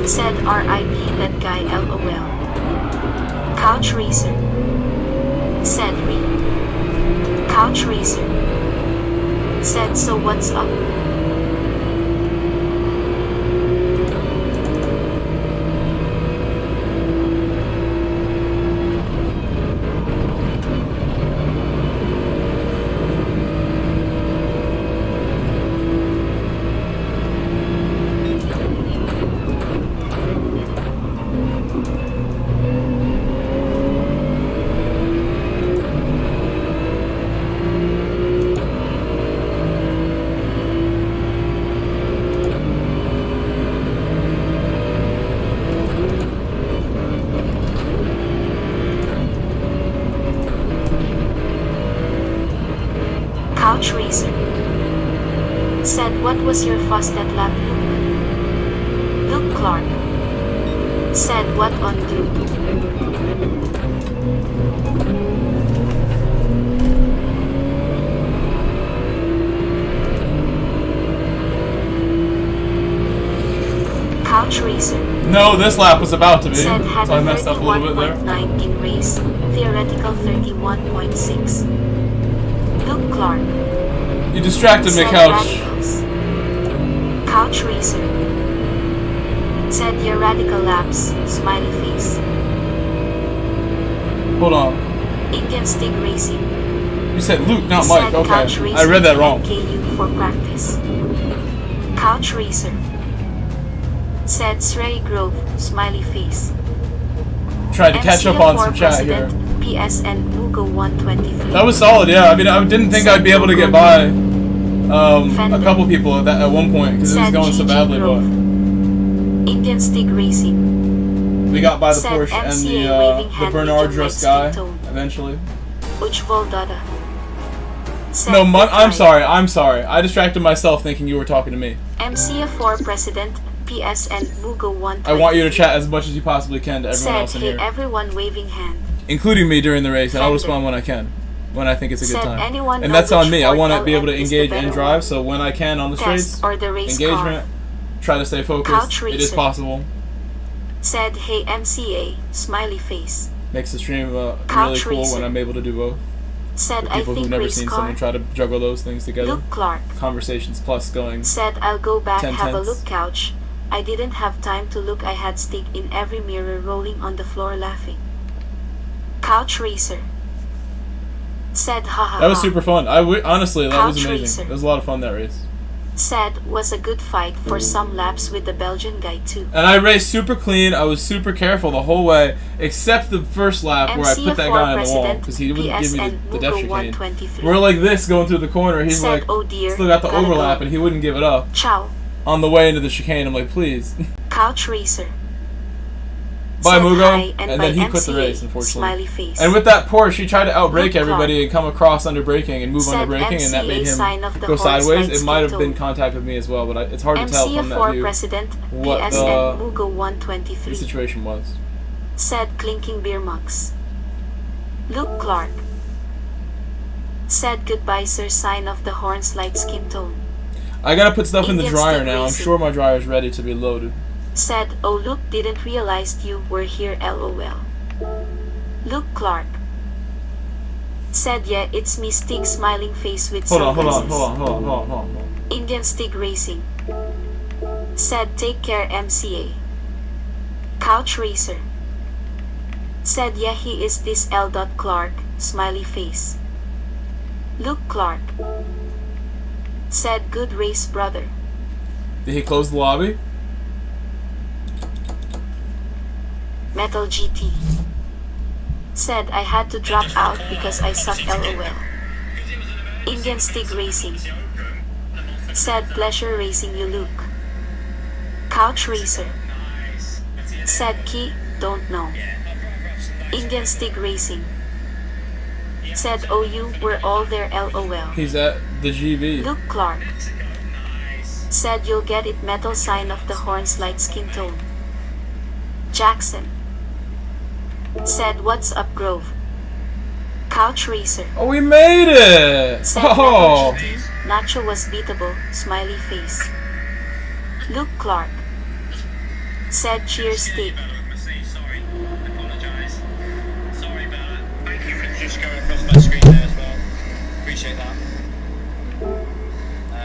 Said RIP that guy LOL. Couch Racer. Said re. Couch Racer. Said so what's up? Couch Racer. Said what was your fastest lap Luke? Luke Clark. Said what on dude? Couch Racer. No, this lap was about to be. Said had So I a messed up a little bit there. 31.9 in race, theoretical 31.6. Luke Clark. You distracted me, Said Couch. radicals. Couch Racer. Said your radical laps, smiley face. Hold on. Indian Stick Racing. You said Luke, not Said Mike. Couch Okay. Racing I read that wrong. KU for practice. Couch Racer. Said Srey Grove, smiley face. Tried to catch up on some chat here. PSN Mugo 123. That was solid, yeah. I mean, I didn't think I'd be able to get by a couple people at one point because it was Said going so GG badly, Grove. but Indian Stick Racing. we got by the Said Porsche and MCA waving the hand Bernard medium Dress light guy skin tone. eventually. Ujjwal Dada. Said No, I'm goodbye. sorry. I'm sorry. I distracted myself thinking you were talking to me. MCA4 President, PSN Mugo 123. I want you to chat as much as you possibly can to everyone Said else in hey here, everyone waving hand. including me during the race, and I'll Fender. respond when I can, when I think it's a good Said time. anyone And know that's on which me. I Ford want to be able to LM is the engage better and drive, one? so when I can on the Test streets, or the race engagement, try to stay focused. Couch It is racer. possible. Said hey MCA, smiley face. Makes the stream really Couch cool racer. when I'm able to do both. Said For I people who've think never race seen car. someone try to juggle those things together. Luke Clark. Conversations plus going. Said I'll go back 10 have a tenths. look couch. I didn't have time to look, I had stick in every mirror rolling on the floor laughing. Couch Racer. Said haha. That was super fun. Honestly, that was Couch amazing. racer. It was a lot of fun, that race. Said was a good fight for some laps with the Belgian guy too. And I raced super clean. I was super careful the whole way, except the first lap where I put that guy on the wall because he wouldn't give me the depth chicane. 123. We're like this going through the corner. He's Said, like, oh dear, still got the gotta overlap, go. and he wouldn't give it up. Ciao. On the way into the chicane, I'm like, please. Couch Racer. Bye, Said Mugo. hi, And by then he quit the MCA, race, unfortunately. Smiley face. And with that Porsche, he tried to outbrake Luke Clark. everybody and come across under braking and move Said under braking, and that made MCA sign of him the go horse sideways. lights It might have keep been told. contact with me as well, but it's hard to tell from that MCA4 view President, what PSN the Mugo 123. situation was. Said clinking beer mugs. Luke Clark. Said goodbye sir, sign of the horns light skin tone. I gotta put stuff in the Indian dryer stick now. I'm racing. sure my dryer's ready to be loaded. Said oh Luke didn't realize you were here LOL. Luke Clark. Said yeah it's me Stig smiling face with Hold on. sunglasses. Indian Stick Racing. Said take care MCA. Couch Racer. Said yeah he is this L. Clark, smiley face. Luke Clark. Said good race brother. Did he close the lobby? Metal GT. Said I had to drop out because I suck LOL. Indian Stick Racing. Said pleasure racing you Luke. Couch Racer. Said Key, don't know. Yeah, I'd rather have some nice Indian equipment. Stig Racing. Yeah, Said OU, we're all there LOL. He's at the GV. Luke Clark. Mexico, nice. Said you'll get it metal sign of the horns light skin tone. Jackson. Said what's up Grove. Couch Racer. Oh, we made it! Said Oh! Metal GT, Nacho was beatable, smiley face. Luke Clark. Said cheers Stig. Bella with my C, sorry. Apologise. Sorry, Bella. Thank you for just going across my screen there as well. Appreciate that.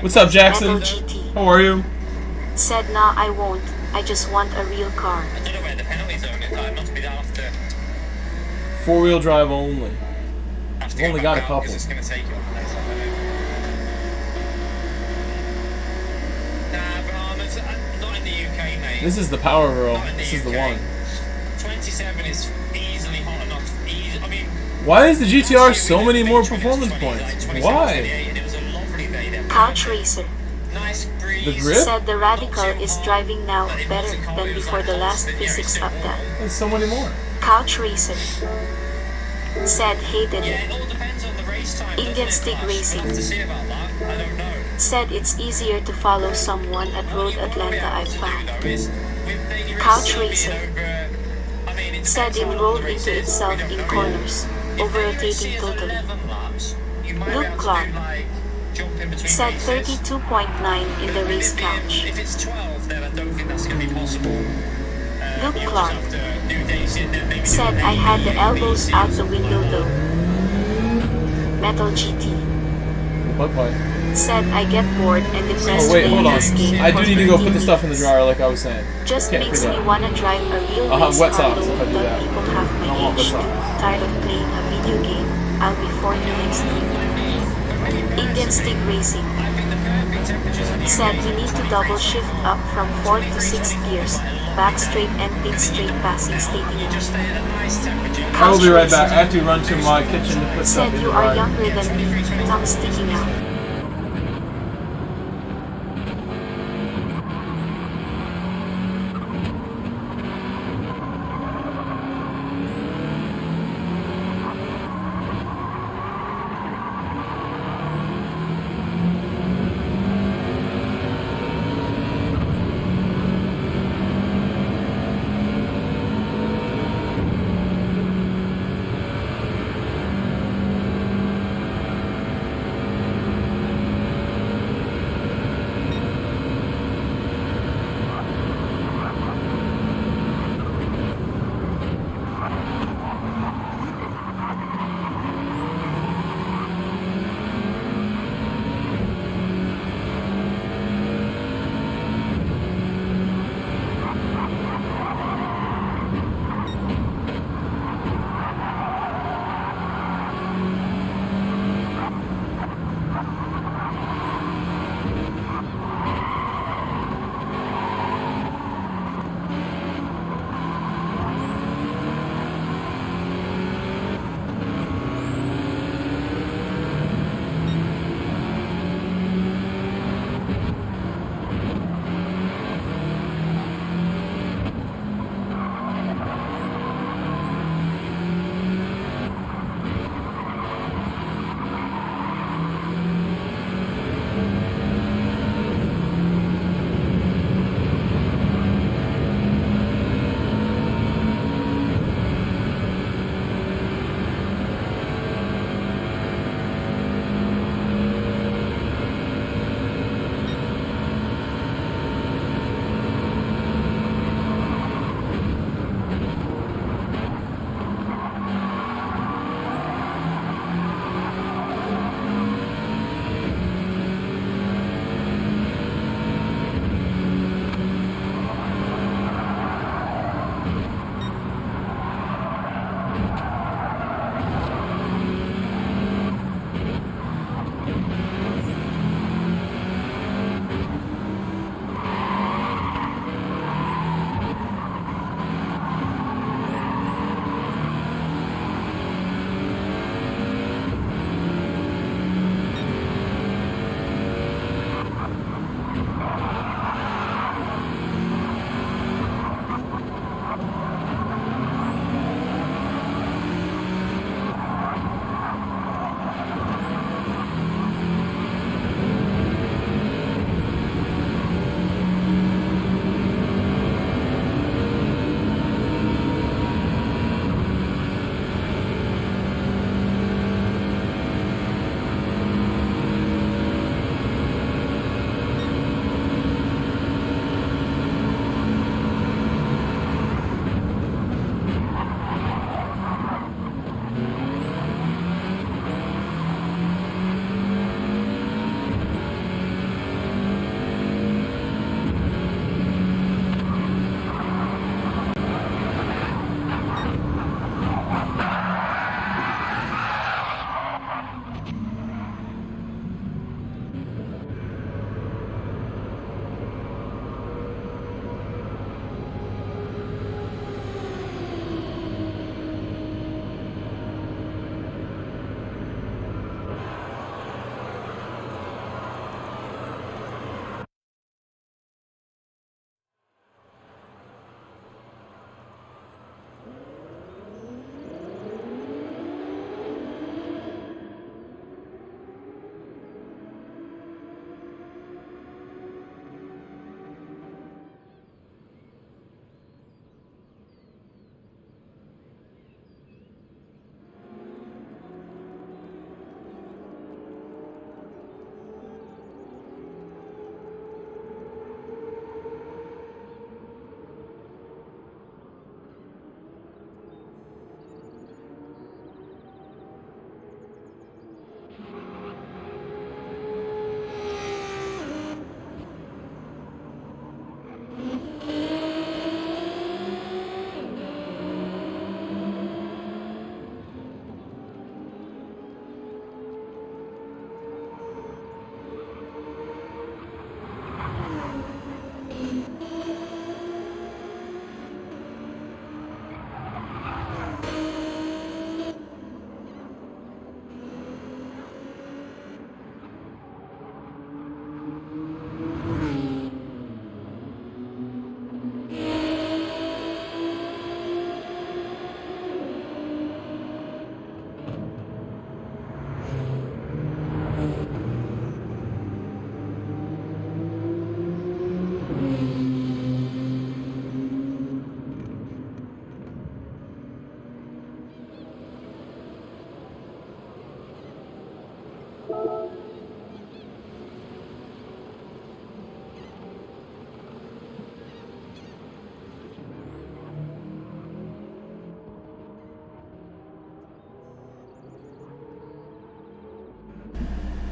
What's up, Jackson? Metal GT. How are you? Said nah I won't, I just want a real car. I don't know where the penalty zone is. It must be that after. 4-wheel drive only. After Only got a couple. Because it's going to take you on the next one. Nah, Bahamas, not in the UK, mate. This is the Power Girl. Not in the This is the UK. one. 27 is easily hot enough. I mean, Why is the GTR last so year we many did more the big performance 20, like points? 27, Why? 28, and it was a lovely day there. Couch Racer. Nice breeze. The grip? Said the Radical is driving now better than before the last physics update. There's so many more. Couch Racer. Said hated Yeah, it. it all depends on the race time. Indian Stig Racing. I have to see about that. I don't know. Said it's easier to follow someone at Road Atlanta I've found. Couch Couch Racer. Said it rolled into itself in corners, over-rotating totally. Luke Clark. Said 32.9 in the race couch. If it's 12, then I don't think that's going to be possible. Luke You'll Clark. just have to do days in, then maybe do Said an I had the AUV, elbows out the window like though. Metal GT. What? Said I get bored and depressed Oh wait, hold playing on. this game I for do need to go 15 put the stuff in the minutes. dryer, like I was saying. Just Can't makes forget. me wanna drive a real I'll have race wet car socks if I though, do but that. people have I don't want my wet age too. socks. Tired of playing a video game. I'll be 40 next week. Indian Stig Racing. I think the perfect temperatures in the Said UK we need to double shift up from 4th to 6th gears, back straight and pit straight passing stadium. just stay at a nice temperature. I will be right back. I have to run to my kitchen to put stuff Said in the you are dryer. younger than me, tongue sticking out.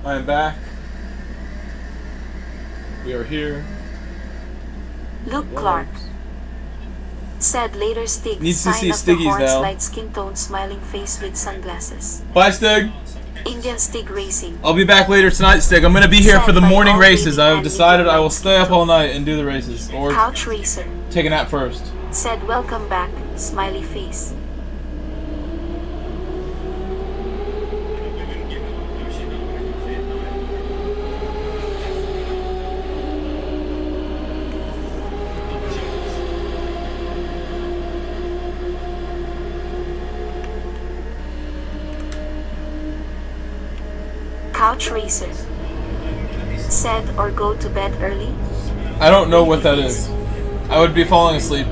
I am back. We are here. Luke Clark said later Stig Needs to sign see of the Stiggies horns now. light skin tone smiling face with sunglasses. Bye, Stig. Indian Stig Racing. I'll be back later tonight, Stig. I'm gonna be here for the morning races. I've decided I will stay up all night and do the races, or Couch Racer take a nap first. said welcome back, smiley face. Couch Racer said or go to bed early. I don't know what that is. I would be falling asleep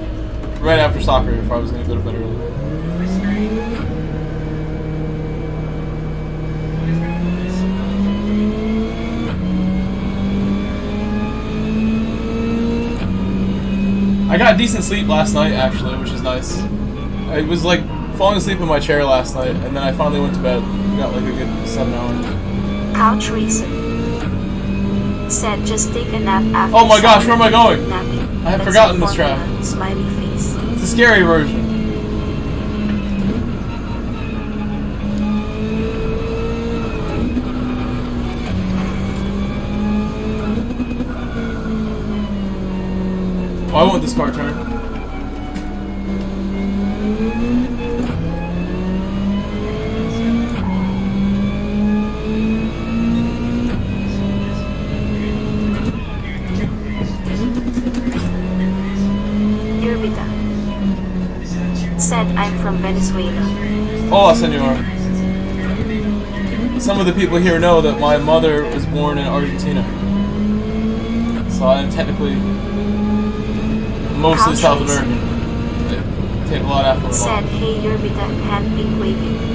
right after soccer if I was gonna go to bed early. I got decent sleep last night, actually, which is nice. I was like falling asleep in my chair last night, and then I finally went to bed. Got like a good 7 hours. Couch Racer said just take a nap after. Oh my gosh, where am I going? Napping. I have Let's forgotten go this for track. a smiley face. It's a scary version. Why won't this car turn? Irbita said I'm from Venezuela. Hola, senor. Some of the people here know that my mother was born in Argentina. So I am technically mostly South American. I take a lot after my Said mom. hey Irbita, hand pink waving.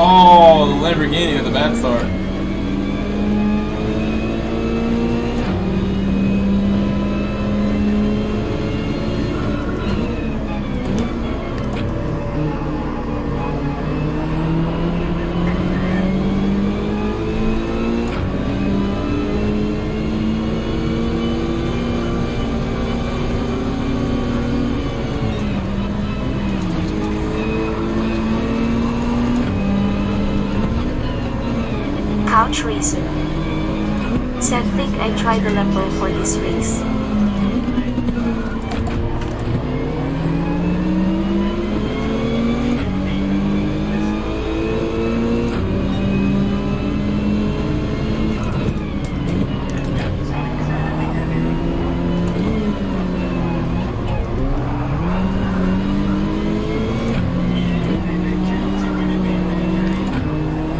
Oh, the Lamborghini with the bad start. Couch Racer said think I try the Lambo for this race.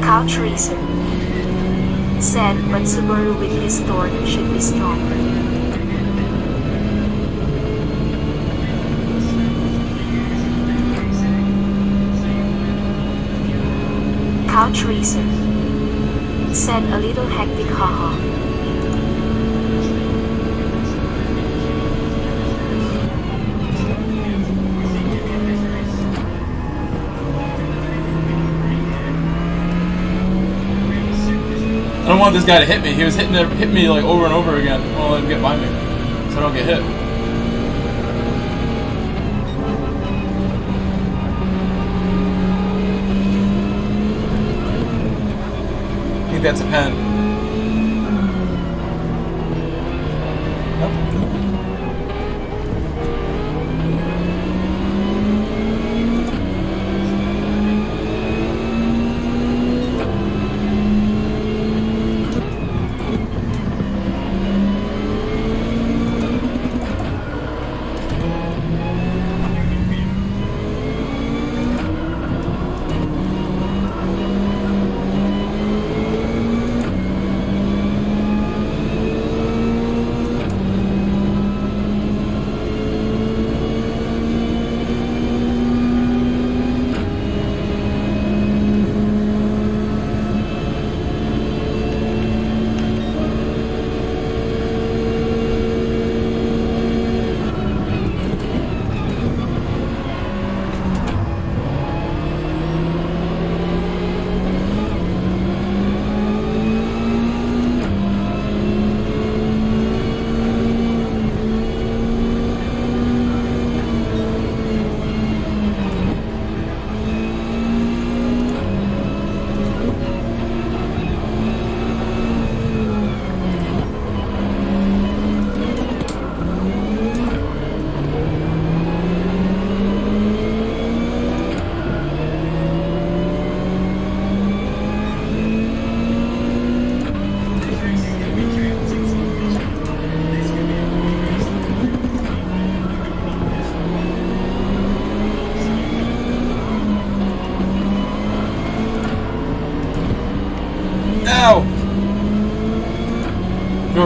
Couch Racer said, but Subaru with his torque should be stronger. Couch Racer said a little hectic haha. I don't want this guy to hit me. He was hit me like over and over again. I won't let him get by me, so I don't get hit. I think that's a pen. Nope.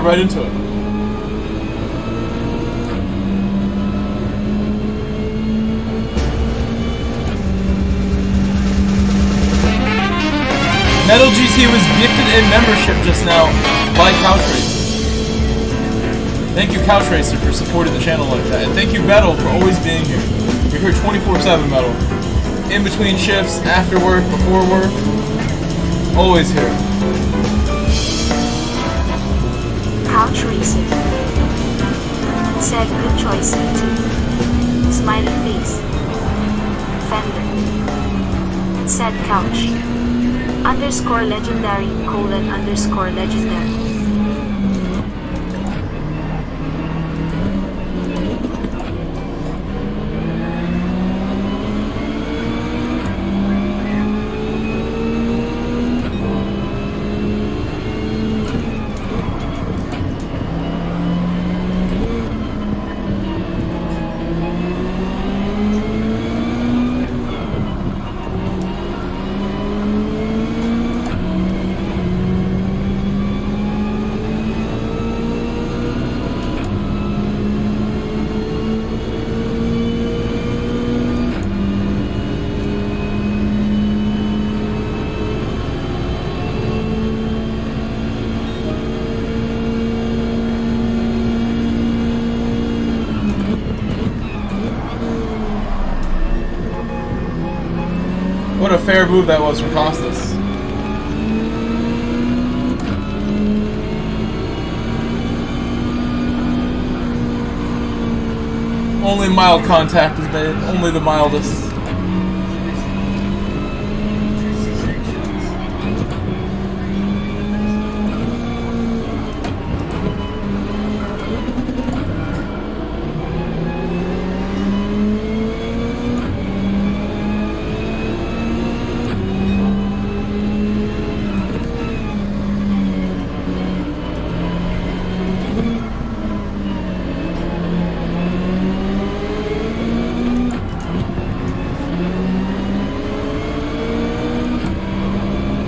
dove right into it. Metal GT was gifted a membership just now by Couch Racer. Thank you, Couch Racer, for supporting the channel like that. And thank you, Metal, for always being here. You're here 24/7, Metal. In between shifts, after work, before work. Always here. Couch Racer said good choice too. Smiley face. Fender said couch. Underscore legendary colon underscore legendary. What a fair move that was from Costas. Only mild contact is made, only the mildest.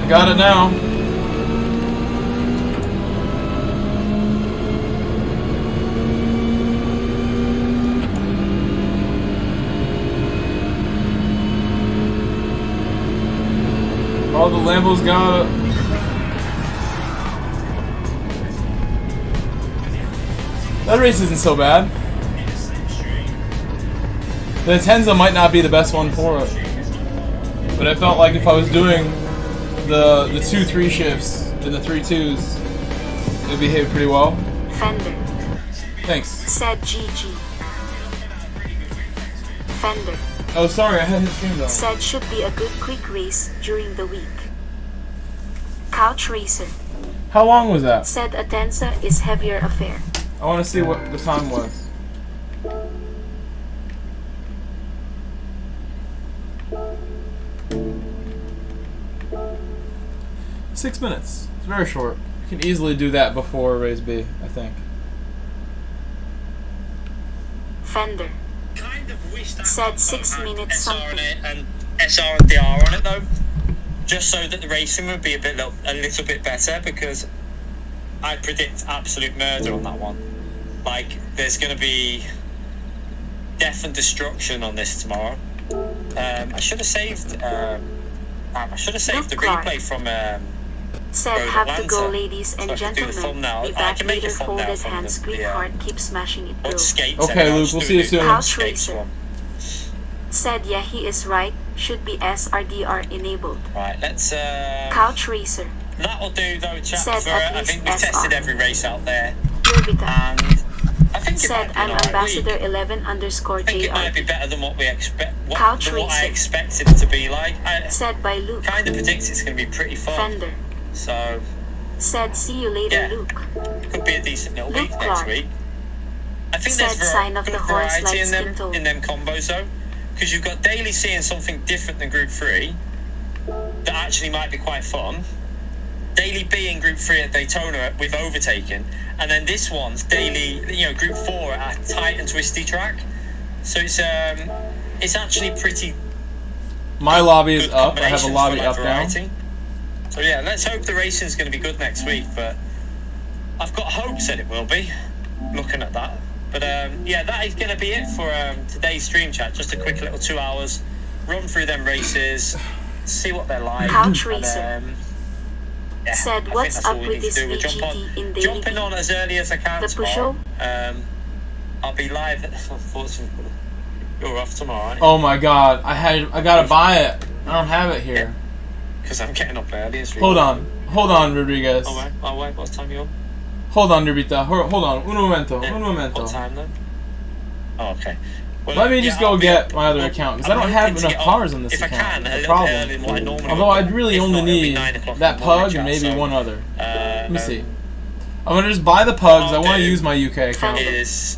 Got it now. All the Lambos got it. That race isn't so bad. The Intenza might not be the best one for it, but I felt like if I was doing the 2-3 shifts and the 3-2s, it behaved pretty well. Fender Thanks. said GG. Fender Oh, sorry, I had his stream on. said should be a good quick race during the week. Couch Racer How long was that? said Atenza is heavier affair. I want to see what the time was. Six minutes. It's very short. You can easily do that before race B, I think. Fender Kind of wish that said 6 minutes SR on something. it and SR and DR on it though, just so that the racing would be a little bit better, because I predict absolute murder on that one. Like, there's going to be death and destruction on this tomorrow. I should have saved. I should have saved the replay from. Said Road have to Atlanta. go, ladies and So I can do the gentlemen. thumbnail. Be I back can make a later. thumbnail Folded from hand the- screen the, heart. Keep smashing it, bro. What skates? Okay, anyway, I'll Luke, just we'll do see you the soon. Couch skates Racer one. said yeah, he is right. Should be SRDR enabled. Right, let's. Couch Racer That'll do though, chat. Said For, at I least think we tested SR. every race out there, Urbita and I think it said might be I'm an alright Ambassador week. 11 underscore I think it might be JR. better than what we expect. Couch What I Racer expected it to be like. I said by Luke. kind of predict it's going to be pretty fun. Fender So said see you later, Yeah. Luke. it could be a decent little Luke week next Clark week. I think said there's sign of good the horse variety like in skin them combos though, because you've got Daily seeing something different than Group 3 that actually might be quite fun. Daily B in Group 3 at Daytona with overtaking, and then this one's Daily, Group 4 at a tight and twisty track. So it's actually pretty My lobby is good up. I have a combinations for, lobby like, up now. variety. So yeah, let's hope the racing's going to be good next week. But I've got hopes that it will be, looking at that. But yeah, that is going to be it for today's stream chat. Just a quick little 2 hours, run through them races, see what they're like. Couch Racer and, yeah, said, "What's up with this VGT in daily jumping on as early as I can the tomorrow. I'll be live. Unfortunately, you're off tomorrow, aren't you? Oh my god, I gotta buy it. I don't have it here. Because I'm getting up early. Hold on, Rodriguez. Oh wait, what time are you on? Hold on, Rubita. Hold on. Un momento. What time then? Oh, okay. Well, Let me just go get my other account, because I don't have enough cars on this if account. I can, That's a the little problem. bit early than what I normally Although would. I'd really If only not, it'll be need 9 o'clock that in the morning pug and chat, maybe so, one other. Let me see. I'm gonna just buy the pugs. I want to use my UK account.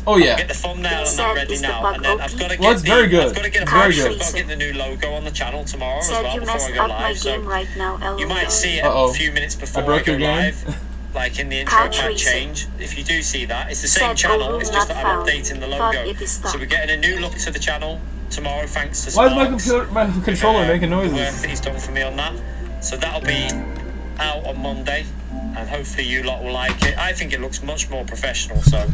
Oh yeah. Get the thumbnail on that ready now, and then I've got to get Well, it's very good. I've got to get a Very picture. good. I've got to get the new logo on the channel tomorrow as said, well "You before messed I go up my live. So game right now, LOL." you might see it Uh-oh. a few minutes before I broke go your game? live. Like in the intro, it might change. If you do see that, it's the same Said, channel. "Oh, It's room just not that I'm found. updating the Thought logo. it is stuck." So we're getting a new look to the channel tomorrow, thanks to Why is Sparks. my controller making The noises? work that he's done for me on that. So that'll be out on Monday, and hopefully you lot will like it. I think it looks much more professional, so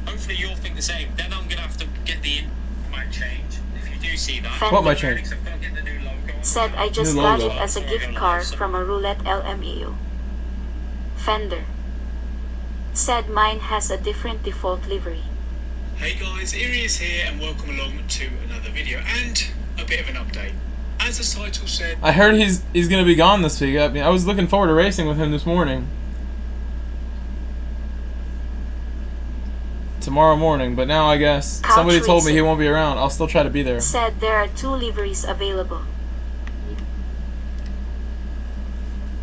hopefully you'll think the same. Then I'm gonna have to get the might change. If you do see that, What might change? I've got to get the new logo. Said, "I just New got logo. it as a gift card from a roulette LMAO." Fender said, "Mine has a different default livery." Hey guys, Erie is here and welcome along to another video and a bit of an update. As the title said, I heard he's gonna be gone this week. I mean, I was looking forward to racing with him this morning. Tomorrow morning, but now I guess Couch somebody told me racing. he won't be around. I'll still try to be there. Said, "There are 2 liveries available."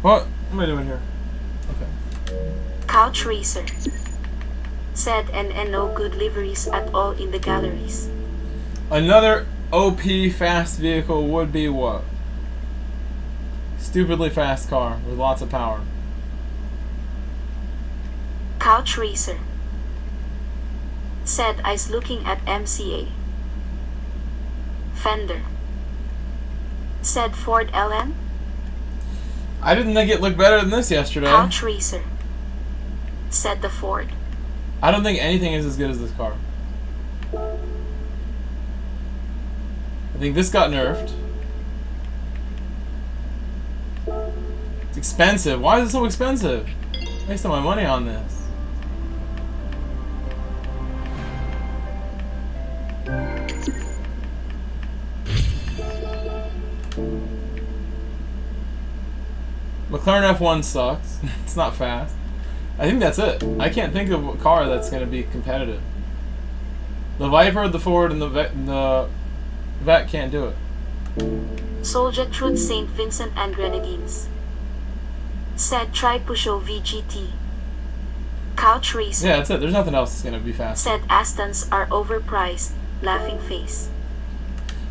What am I doing here? Okay. Couch Racer said, "And no good liveries at all in the galleries." Another OP fast vehicle would be what? Stupidly fast car with lots of power. Couch Racer said, "I's looking at MCA." Fender said, "Ford LM." I didn't think it looked better than this yesterday. Couch Racer said, "The Ford." I don't think anything is as good as this car. I think this got nerfed. It's expensive. Why is it so expensive? I'm wasting my money on this. McLaren F1 sucks. It's not fast. I think that's it. I can't think of a car that's going to be competitive. The Viper, the Ford, and the Vet can't do it. Soldier Truth St. Vincent and Grenadines said, "Try Peugeot VGT." Couch Racer Yeah, that's it. There's nothing else that's going to be fast. said, "Astons are overpriced." Laughing face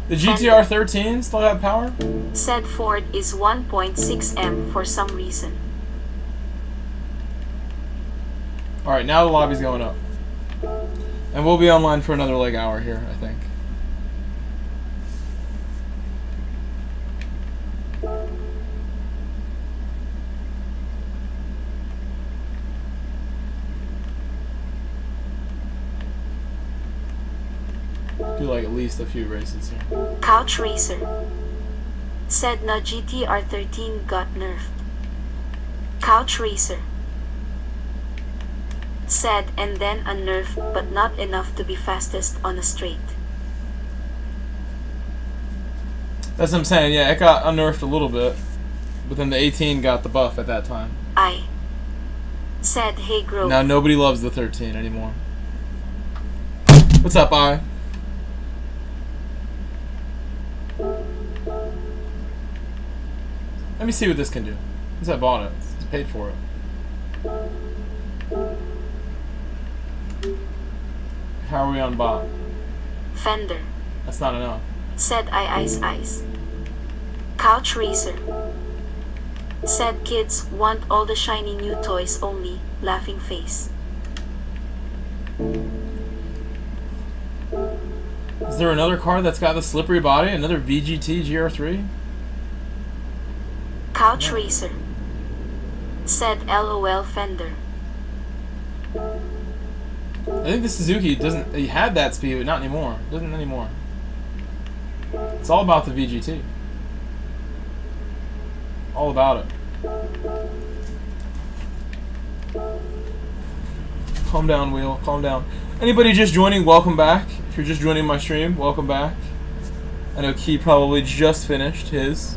The GTR 13 still have power? said, "Ford is 1.6M for some reason." Alright, now the lobby's going up. And we'll be online for another like hour here, I think. Do like at least a few races here. Couch Racer said, "No, GTR 13 got nerfed." Couch Racer said, "And then a nerf, but not enough to be fastest on a straight." That's what I'm saying, yeah, it got unnerfed a little bit. But then the 18 got the buff at that time. I said, "Hey Grove." Now nobody loves the 13 anymore. What's up, I? Let me see what this can do. Since I bought it, it's paid for it. How are we on bot? Fender That's not enough. said, "I ice." Couch Racer said, "Kids want all the shiny new toys only." Laughing face. Is there another car that's got the slippery body? Another VGT GR3? Couch Racer said, "LOL Fender." think the Suzuki doesn't. He had that speed, but not anymore. Doesn't anymore. It's all about the VGT. All about it. Calm down, Wheel. Calm down. Anybody just joining, welcome back. If you're just joining my stream, welcome back. I know Key probably just finished his.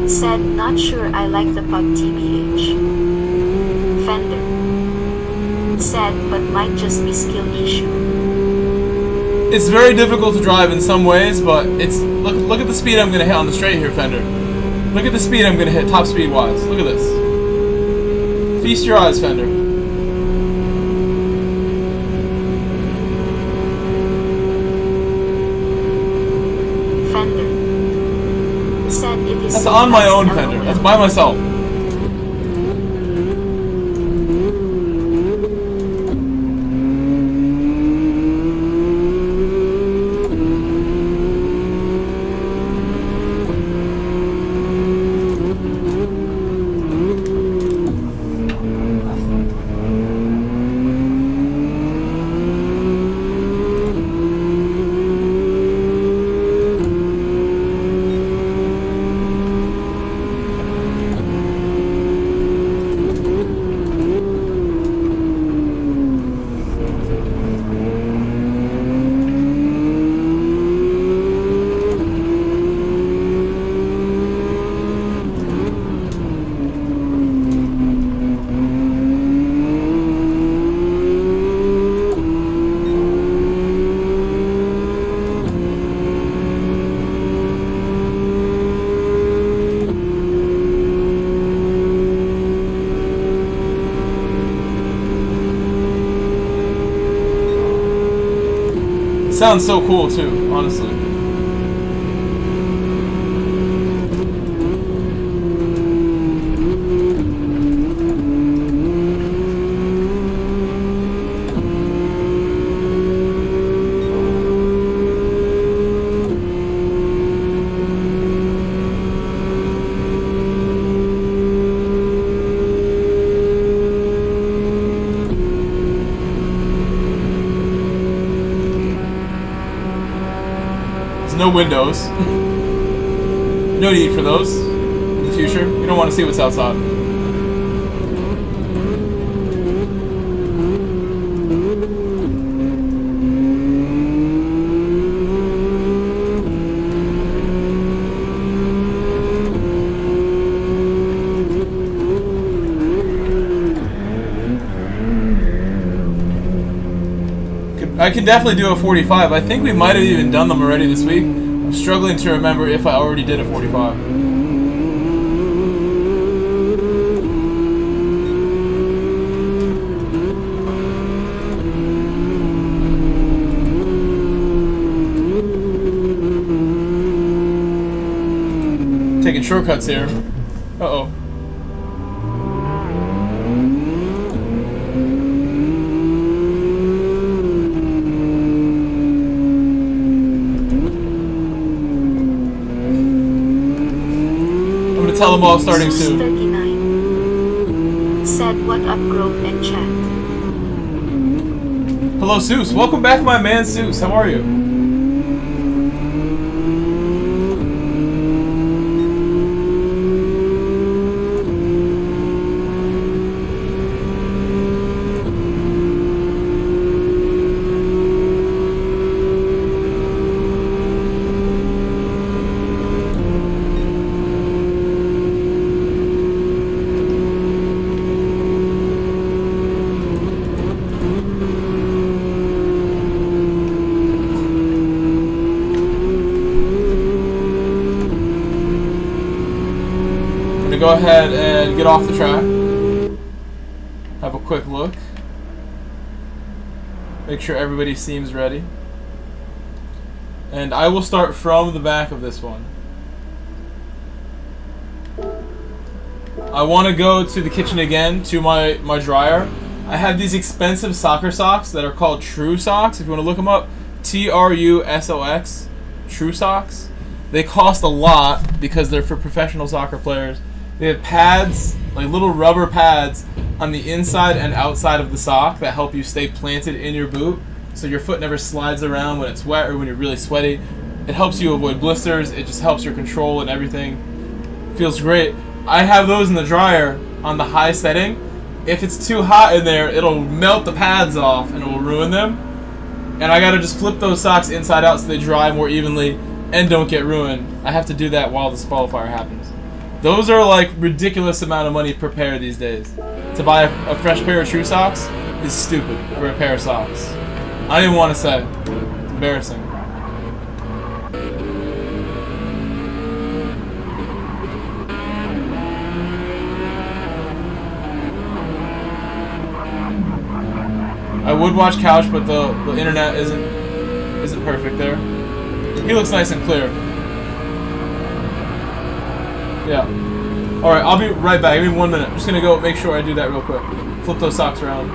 Said, not sure I like the pug TBH. Fender. Said, but might just be skill issue. It's very difficult to drive in some ways, but it's look at the speed I'm gonna hit on the straight here, Fender. Look at the speed I'm gonna hit, top speed wise. Look at this. Feast your eyes, Fender. Fender. Said it is. That's on my own, Fender. That's by myself. Sounds so cool too, honestly. No windows. No need for those in the future. You don't want to see what's outside. I can definitely do a 45. I think we might have even done them already this week. I'm struggling to remember if I already did a 45. Taking shortcuts here. Uh-oh. Tell them all starting soon. 39 said what up Grove and chat. Hello Seuss, welcome back my man Seuss, how are you? Go ahead and get off the track. Have a quick look. Make sure everybody seems ready. And I will start from the back of this one. I want to go to the kitchen again, to my dryer. I have these expensive soccer socks that are called True Socks. If you want to look them up, TRUSOX, True Socks. They cost a lot because they're for professional soccer players. They have pads, like little rubber pads, on the inside and outside of the sock that help you stay planted in your boot so your foot never slides around when it's wet or when you're really sweaty. It helps you avoid blisters. It just helps your control and everything. Feels great. I have those in the dryer on the high setting. If it's too hot in there, it'll melt the pads off and it will ruin them. And I gotta just flip those socks inside out so they dry more evenly and don't get ruined. I have to do that while this qualifier happens. Those are like ridiculous amount of money per pair these days. To buy a fresh pair of True Socks is stupid for a pair of socks. I don't even want to say. It's embarrassing. I would watch Couch, but the internet isn't perfect there. He looks nice and clear. Yeah. Alright, I'll be right back. Give me 1 minute. I'm just gonna go make sure I do that real quick. Flip those socks around.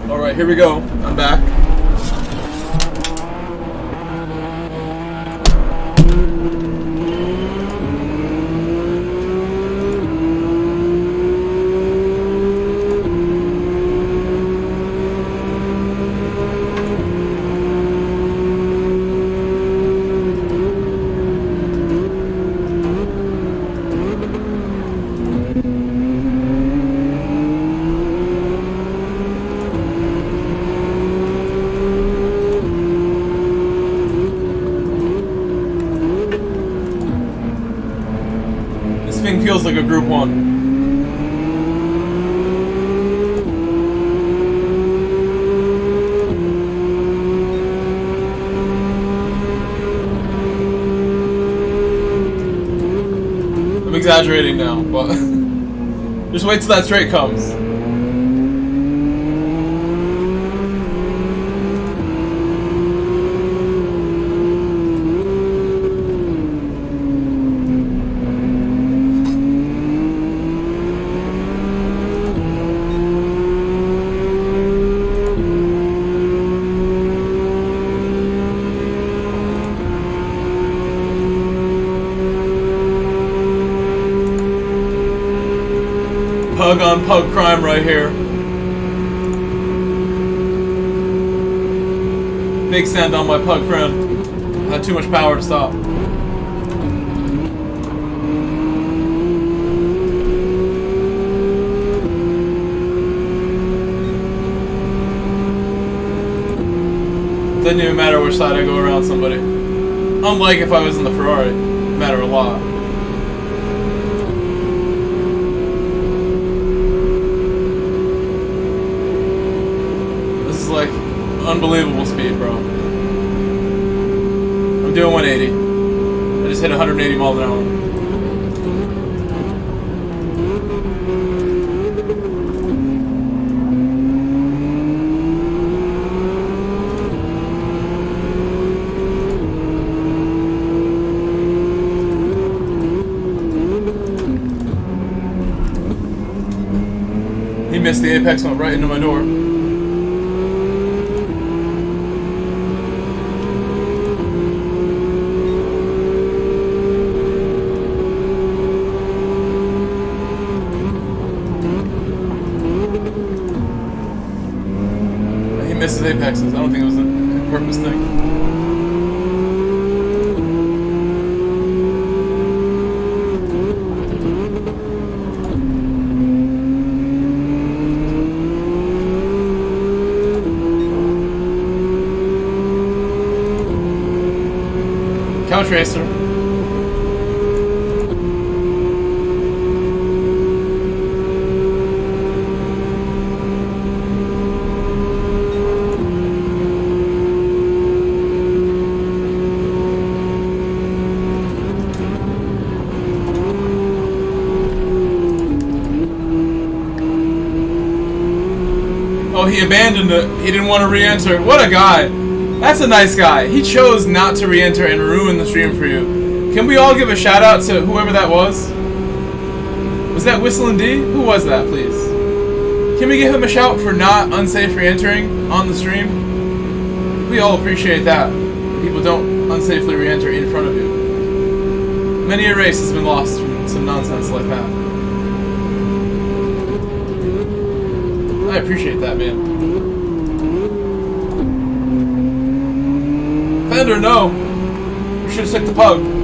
Alright, here we go. I'm back. Feels like a group 1. I'm exaggerating now, but just wait till that straight comes. Pug on pug crime right here. Big send on my pug friend. Had too much power to stop. Doesn't even matter which side I go around somebody. Unlike if I was in the Ferrari. Matter a lot. Like unbelievable speed, bro. I'm doing 180. I just hit 180 miles an hour. He missed the apex, went right into my door. Misses apexes. I don't think it was a purpose thing. Couch racer. Oh, he abandoned it. He didn't want to re-enter. What a guy. That's a nice guy. He chose not to re-enter and ruin the stream for you. Can we all give a shout out to whoever that was? Was that Whistling D? Who was that, please? Can we give him a shout for not unsafe re-entering on the stream? We all appreciate that. People don't unsafely re-enter in front of you. Many a race has been lost from some nonsense like that. I appreciate that, man. Fender, no! You should have took the pug.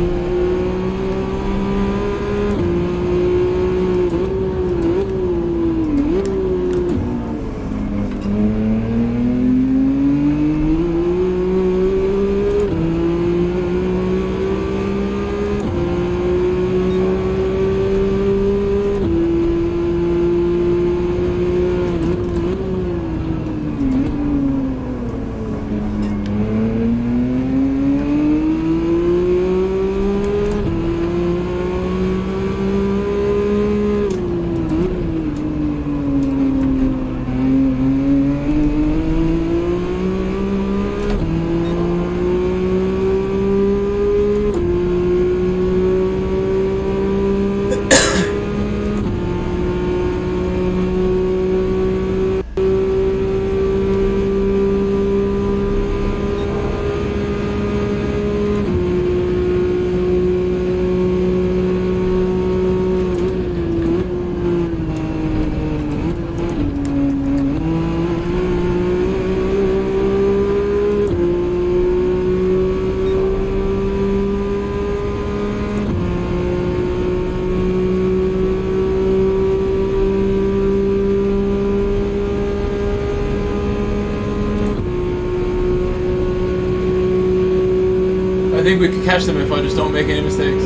I think we could catch them if I just don't make any mistakes.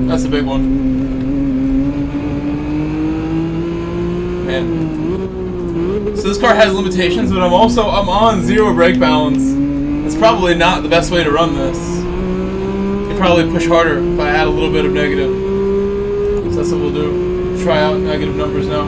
That's a big one. Man. So this car has limitations, but I'm on 0 brake balance. It's probably not the best way to run this. You'd probably push harder if I add a little bit of negative. So that's what we'll do. Try out negative numbers now.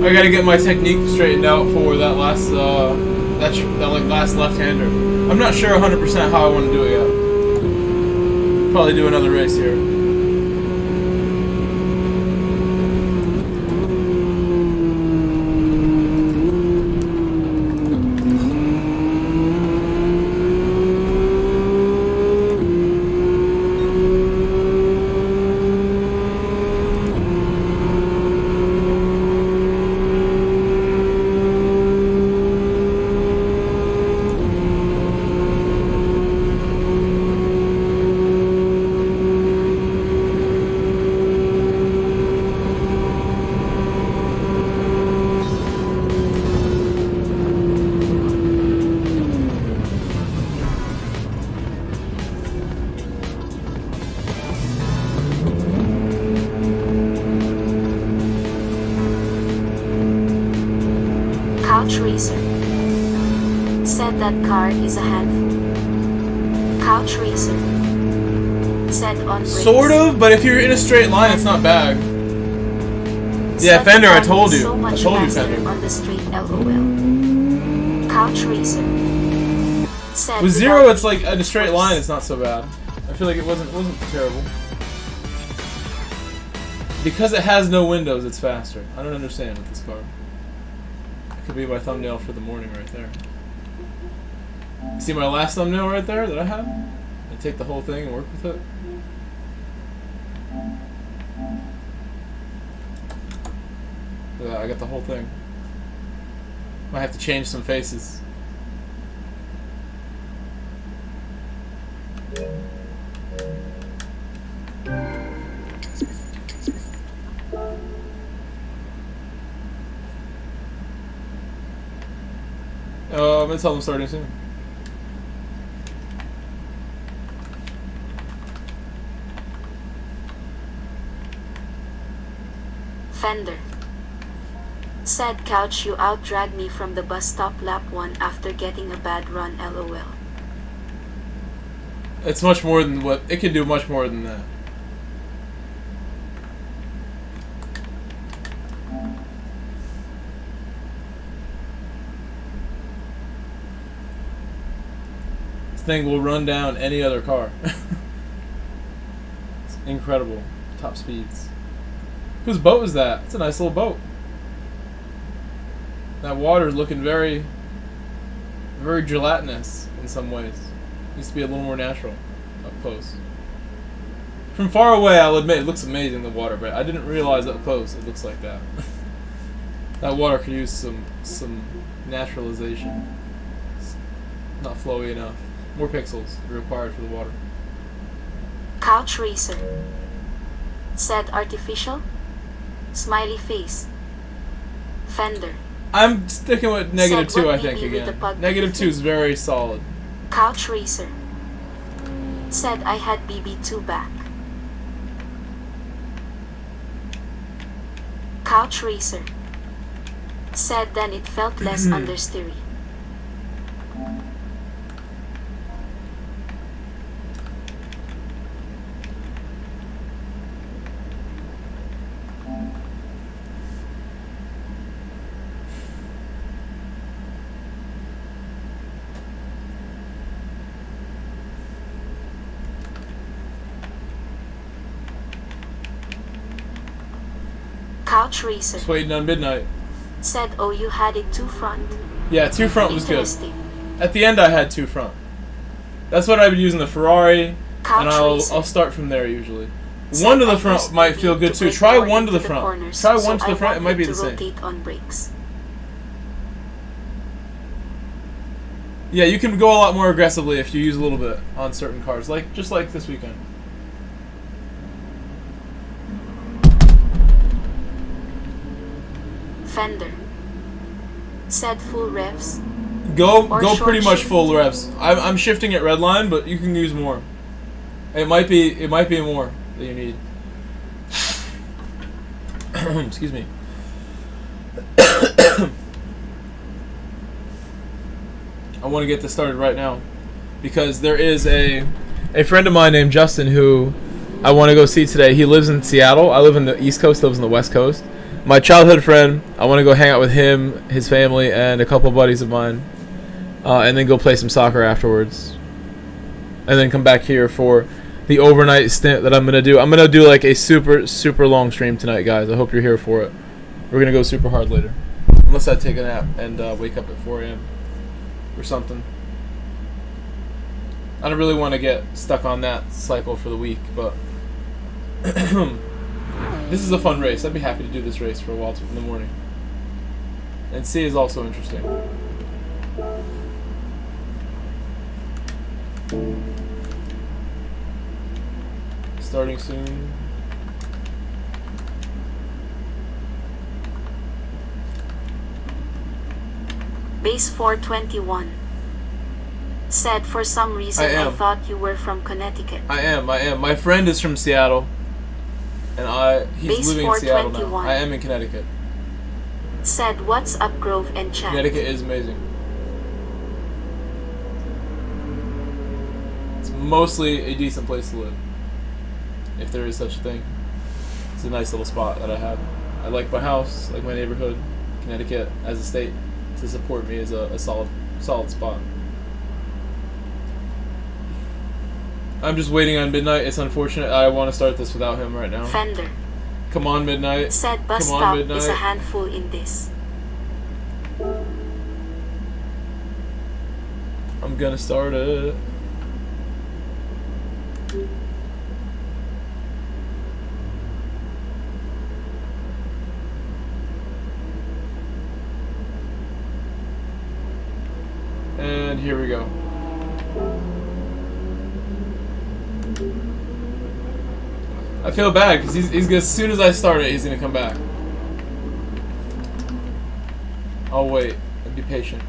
I gotta get my technique straightened out for that last, last left-hander. I'm not sure 100% how I want to do it yet. Probably do another race here. Couch Racer said that car is a handful. Couch Racer said on brakes. Sort of, but if you're in a straight line, it's not bad. Yeah, Said Fender, I the told car is you. so I much told you, faster Fender. on the straight, LOL. Couch Racer said With zero, without it's like in a straight worse. line, it's not so bad. I feel like it wasn't terrible. Because it has no windows, it's faster. I don't understand with this car. It could be my thumbnail for the morning right there. See my last thumbnail right there that I had? I take the whole thing and work with it. Yeah, I got the whole thing. Might have to change some faces. I'm gonna tell them starting soon. Fender said, Couch, you out-dragged me from the bus stop lap 1 after getting a bad run, LOL. It's much more than what it can do. Much more than that. This thing will run down any other car. It's incredible. Top speeds. Whose boat is that? It's a nice little boat. That water's looking very, very gelatinous in some ways. Needs to be a little more natural up close. From far away, I'll admit, it looks amazing, the water, but I didn't realize up close it looks like that. That water could use some naturalization. It's not flowy enough. More pixels are required for the water. Couch Racer said, artificial? Smiley face. Fender I'm sticking with negative said, 2, what I think, BB with the again. pug Negative beefing? 2 is very solid. Couch Racer said, I had BB2 back. Couch Racer said, then it felt less understeery. Couch Racer Just waiting on midnight. said, oh, you had it 2 front. Yeah, 2 front was good. Interesting. At the end, I had 2 front. That's what I've been using the Ferrari, Couch and I'll Racer start from there usually. said, 1 to the I front used might BB feel good to too. brake Try more 1 to into the front. corners, Try so 1 to the I front. It might be wanted the to same. rotate on brakes. Yeah, you can go a lot more aggressively if you use a little bit on certain cars, like just like this weekend. Fender said, full revs. Go Or pretty short much shift. full revs. I'm shifting at red line, but you can use more. It might be more that you need. Excuse me. I want to get this started right now because there is a friend of mine named Justin who I want to go see today. He lives in Seattle. I live in the East Coast, lives in the West Coast. My childhood friend, I want to go hang out with him, his family, and a couple buddies of mine, and then go play some soccer afterwards, and then come back here for the overnight stint that I'm gonna do. I'm gonna do like a super long stream tonight, guys. I hope you're here for it. We're gonna go super hard later, unless I take a nap and wake up at 4 a.m. or something. I don't really want to get stuck on that cycle for the week, but this is a fun race. I'd be happy to do this race for a while in the morning. And C is also interesting. Starting soon. Base 421 said, for some reason I thought you were from Connecticut. I am. My friend is from Seattle, and he's Base living in Seattle now. 421 I am in Connecticut. Said what's up Grove and chat. Connecticut is amazing. It's mostly a decent place to live, if there is such a thing. It's a nice little spot that I have. I like my house, like my neighborhood. Connecticut as a state to support me is a solid spot. I'm just waiting on Midnight. It's unfortunate. I want to start this without him right now. Fender. Come on, Midnight. Said bus Come on, stop Midnight. is a handful in this. I'm gonna start it. And here we go. I feel bad because he's gonna, as soon as I start it, he's gonna come back. I'll wait and be patient.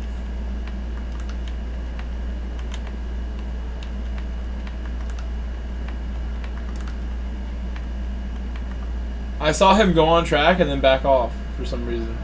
I saw him go on track and then back off for some reason.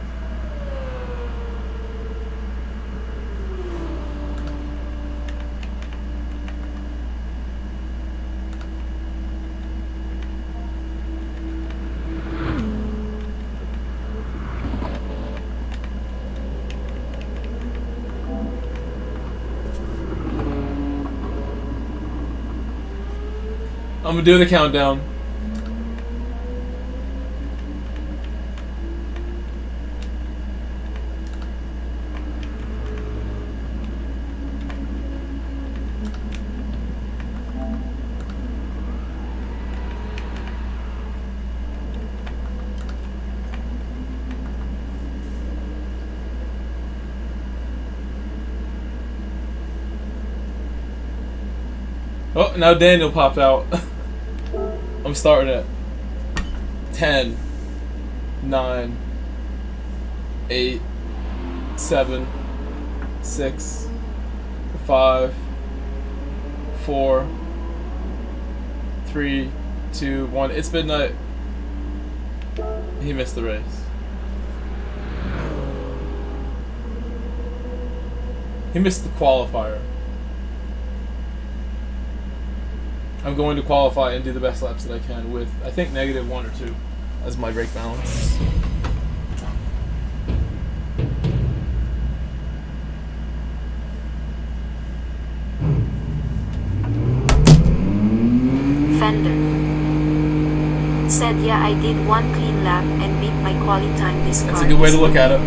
I'm gonna do the countdown. Oh, now Daniel popped out. I'm starting it. 10, 9, 8, 7, 6, 5, 4, 3, 2, 1. It's midnight. He missed the race. He missed the qualifier. I'm going to qualify and do the best laps that I can with, I think, -1 or 2 as my brake balance. Fender. Said yeah, I did one clean lap and beat my quali time this car. That's a good way to look at it.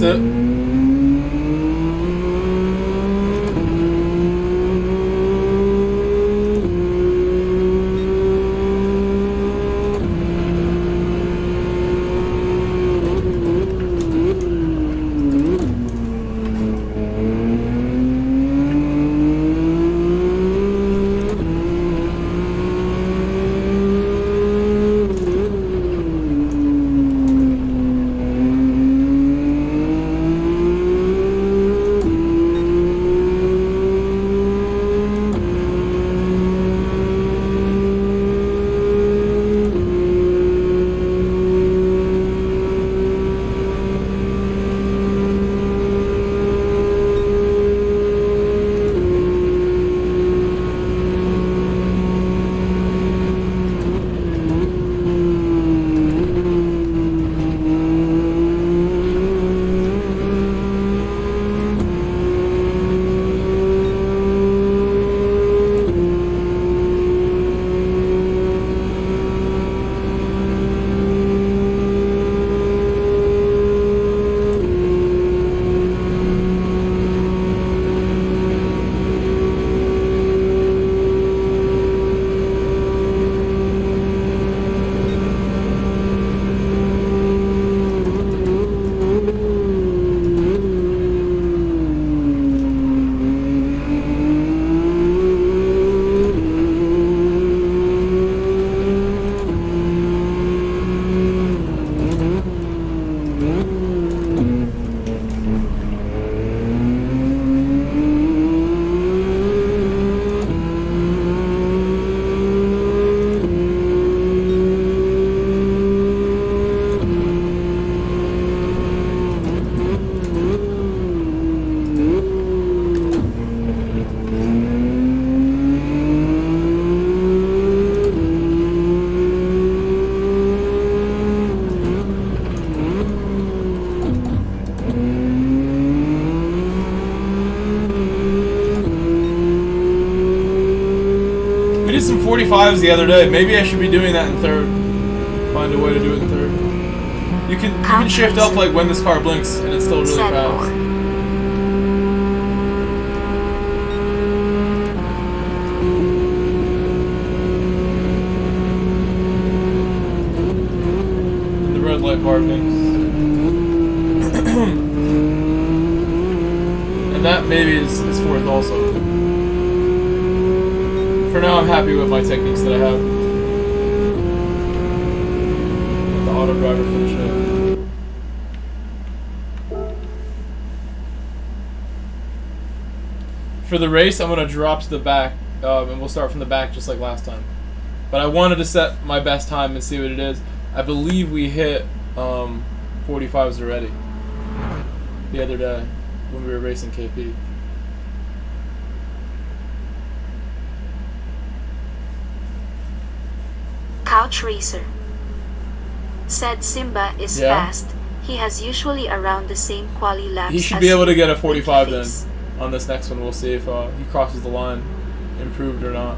it. We did some 45s the other day. Maybe I should be doing that in third. Find a way to do it in third. You can shift up like when this car blinks and it's still really fast. And the red light bar blinks. And that maybe is fourth also. For now, I'm happy with my techniques that I have. Let the auto driver finish it. For the race, I'm going to drop to the back, and we'll start from the back just like last time. But I wanted to set my best time and see what it is. I believe we hit 45s already the other day when we were racing KP. Couch Racer said Simba is fast. He has usually around the same quali laps. He should be able to get a 45 then on this next one. We'll see if he crosses the line, improved or not.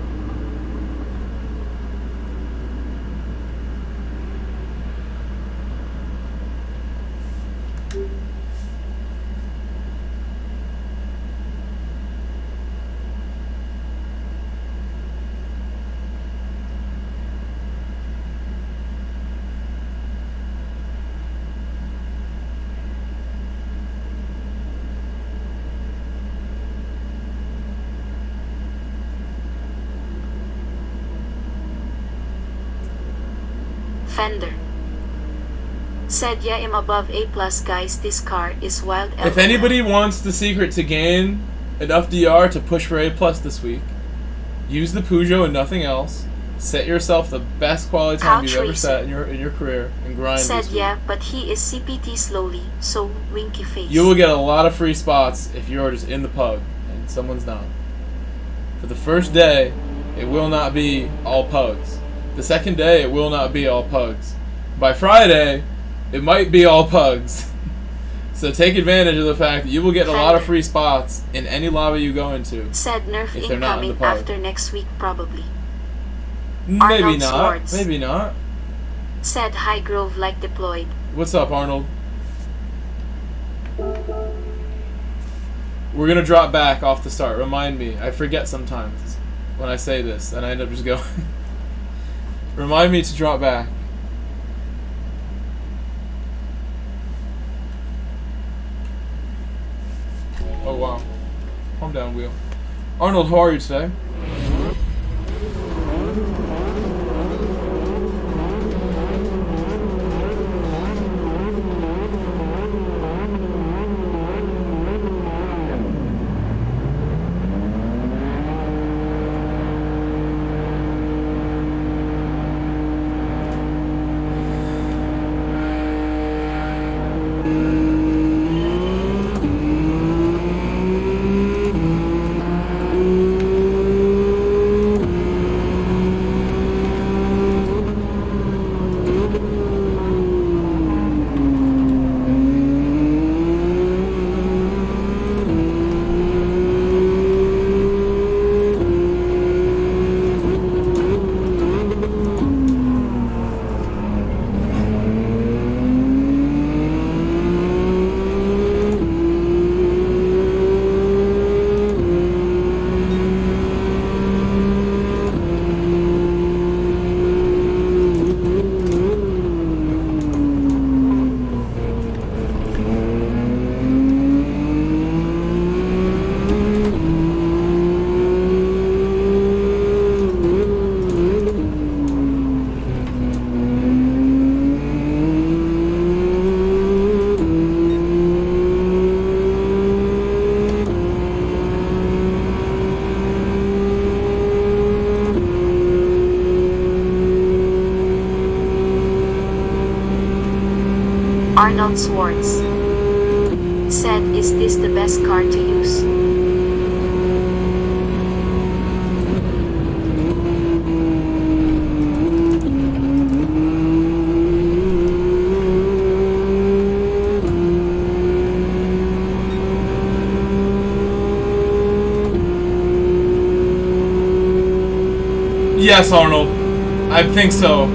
Fender said, yeah, I'm above A+, guys. This car is wild. If anybody wants the secret to gain enough DR to push for A+ this week, use the Peugeot and nothing else. Set yourself the best quality time you've ever set in your career and grind. Said, this week. yeah, but he is CPT slowly, so winky face. You will get a lot of free spots if you're just in the pug and someone's not. For the first day, it will not be all pugs. The second day, it will not be all pugs. By Friday, it might be all pugs. So take advantage of the fact that you will get a lot of free spots in any lobby you go into. Said nerf if they're not in the incoming pug. after next week, probably. Maybe Arnold not. Swartz Maybe not. said High Grove like deployed. What's up, Arnold? We're gonna drop back off the start. Remind me. I forget sometimes when I say this, and I end up just going. Remind me to drop back. Oh wow. Calm down, wheel. Arnold, how are you today? Arnold Swartz said, "Is this the best car to use?" Yes, Arnold. I think so.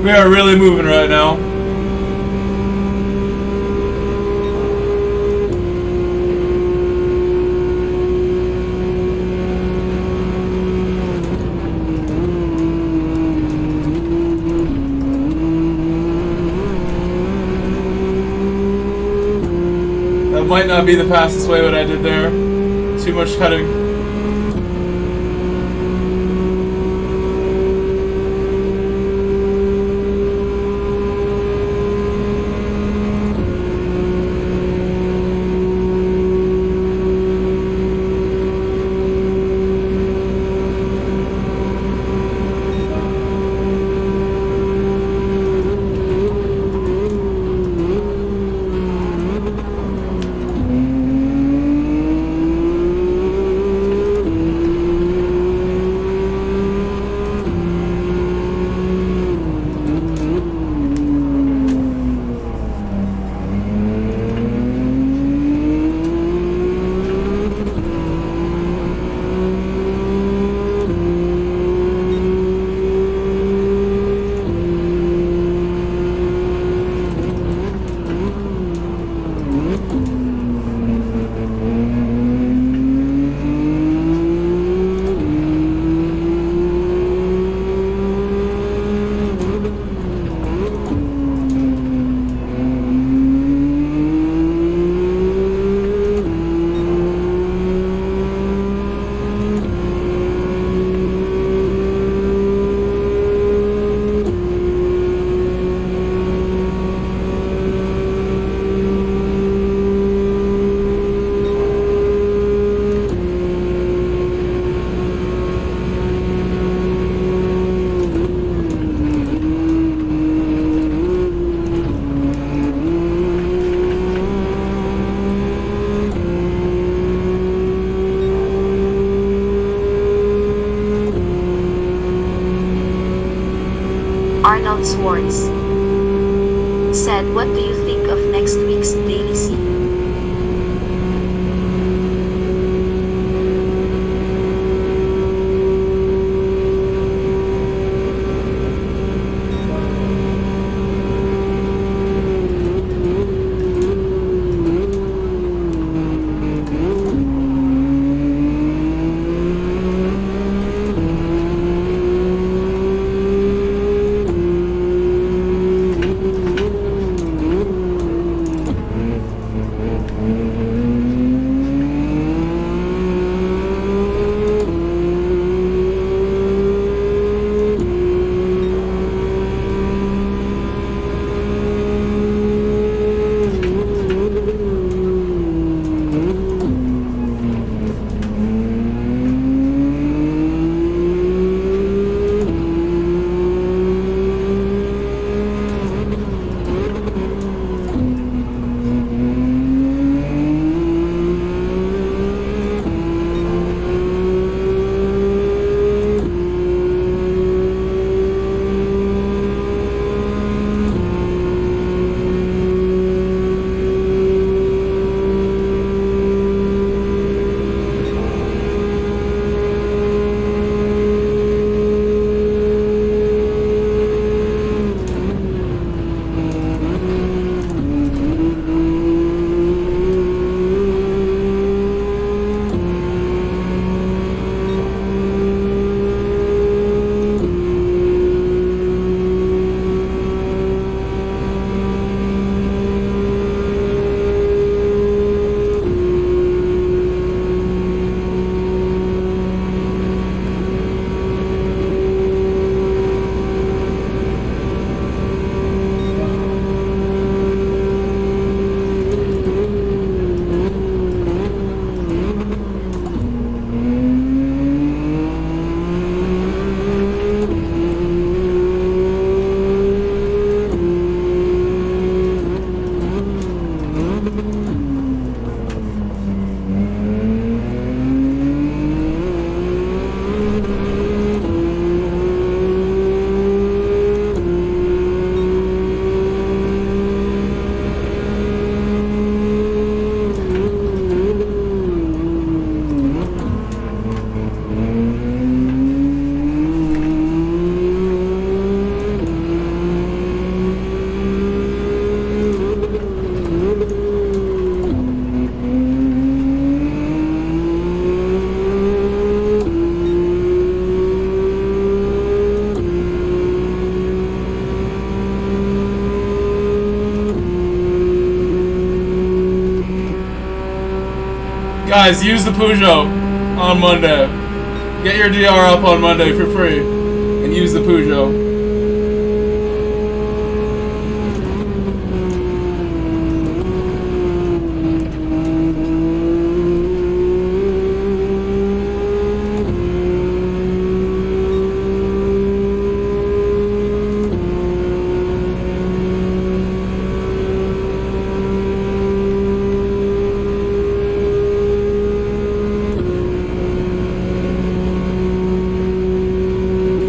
We are really moving right now. That might not be the fastest way what I did there. Too much cutting. Swartz. Said, what do you think of next week's Daily C? Guys, use the Peugeot on Monday. Get your DR up on Monday for free. And use the Peugeot.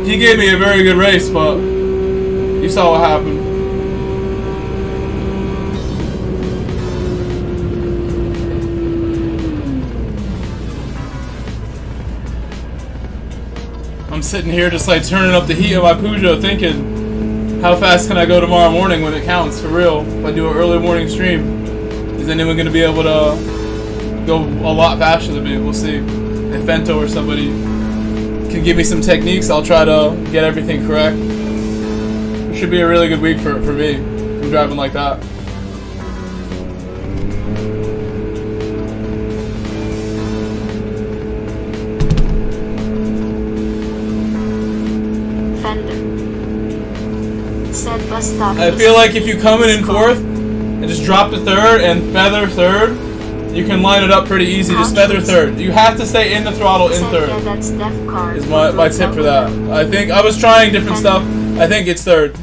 He gave me a very good race, but you saw what happened. I'm sitting here just like turning up the heat of my Peugeot thinking, how fast can I go tomorrow morning when it counts for real? If I do an early morning stream, is anyone going to be able to go a lot faster than me? We'll see. If Fento or somebody can give me some techniques, I'll try to get everything correct. It should be a really good week for me from driving like that. Fender said bus stop. I feel like if you come in fourth and just drop to third and feather third, you can line it up pretty easy. Just feather third. You have to stay in the throttle in third. Is my tip for that. I think I was trying different stuff. I think it's third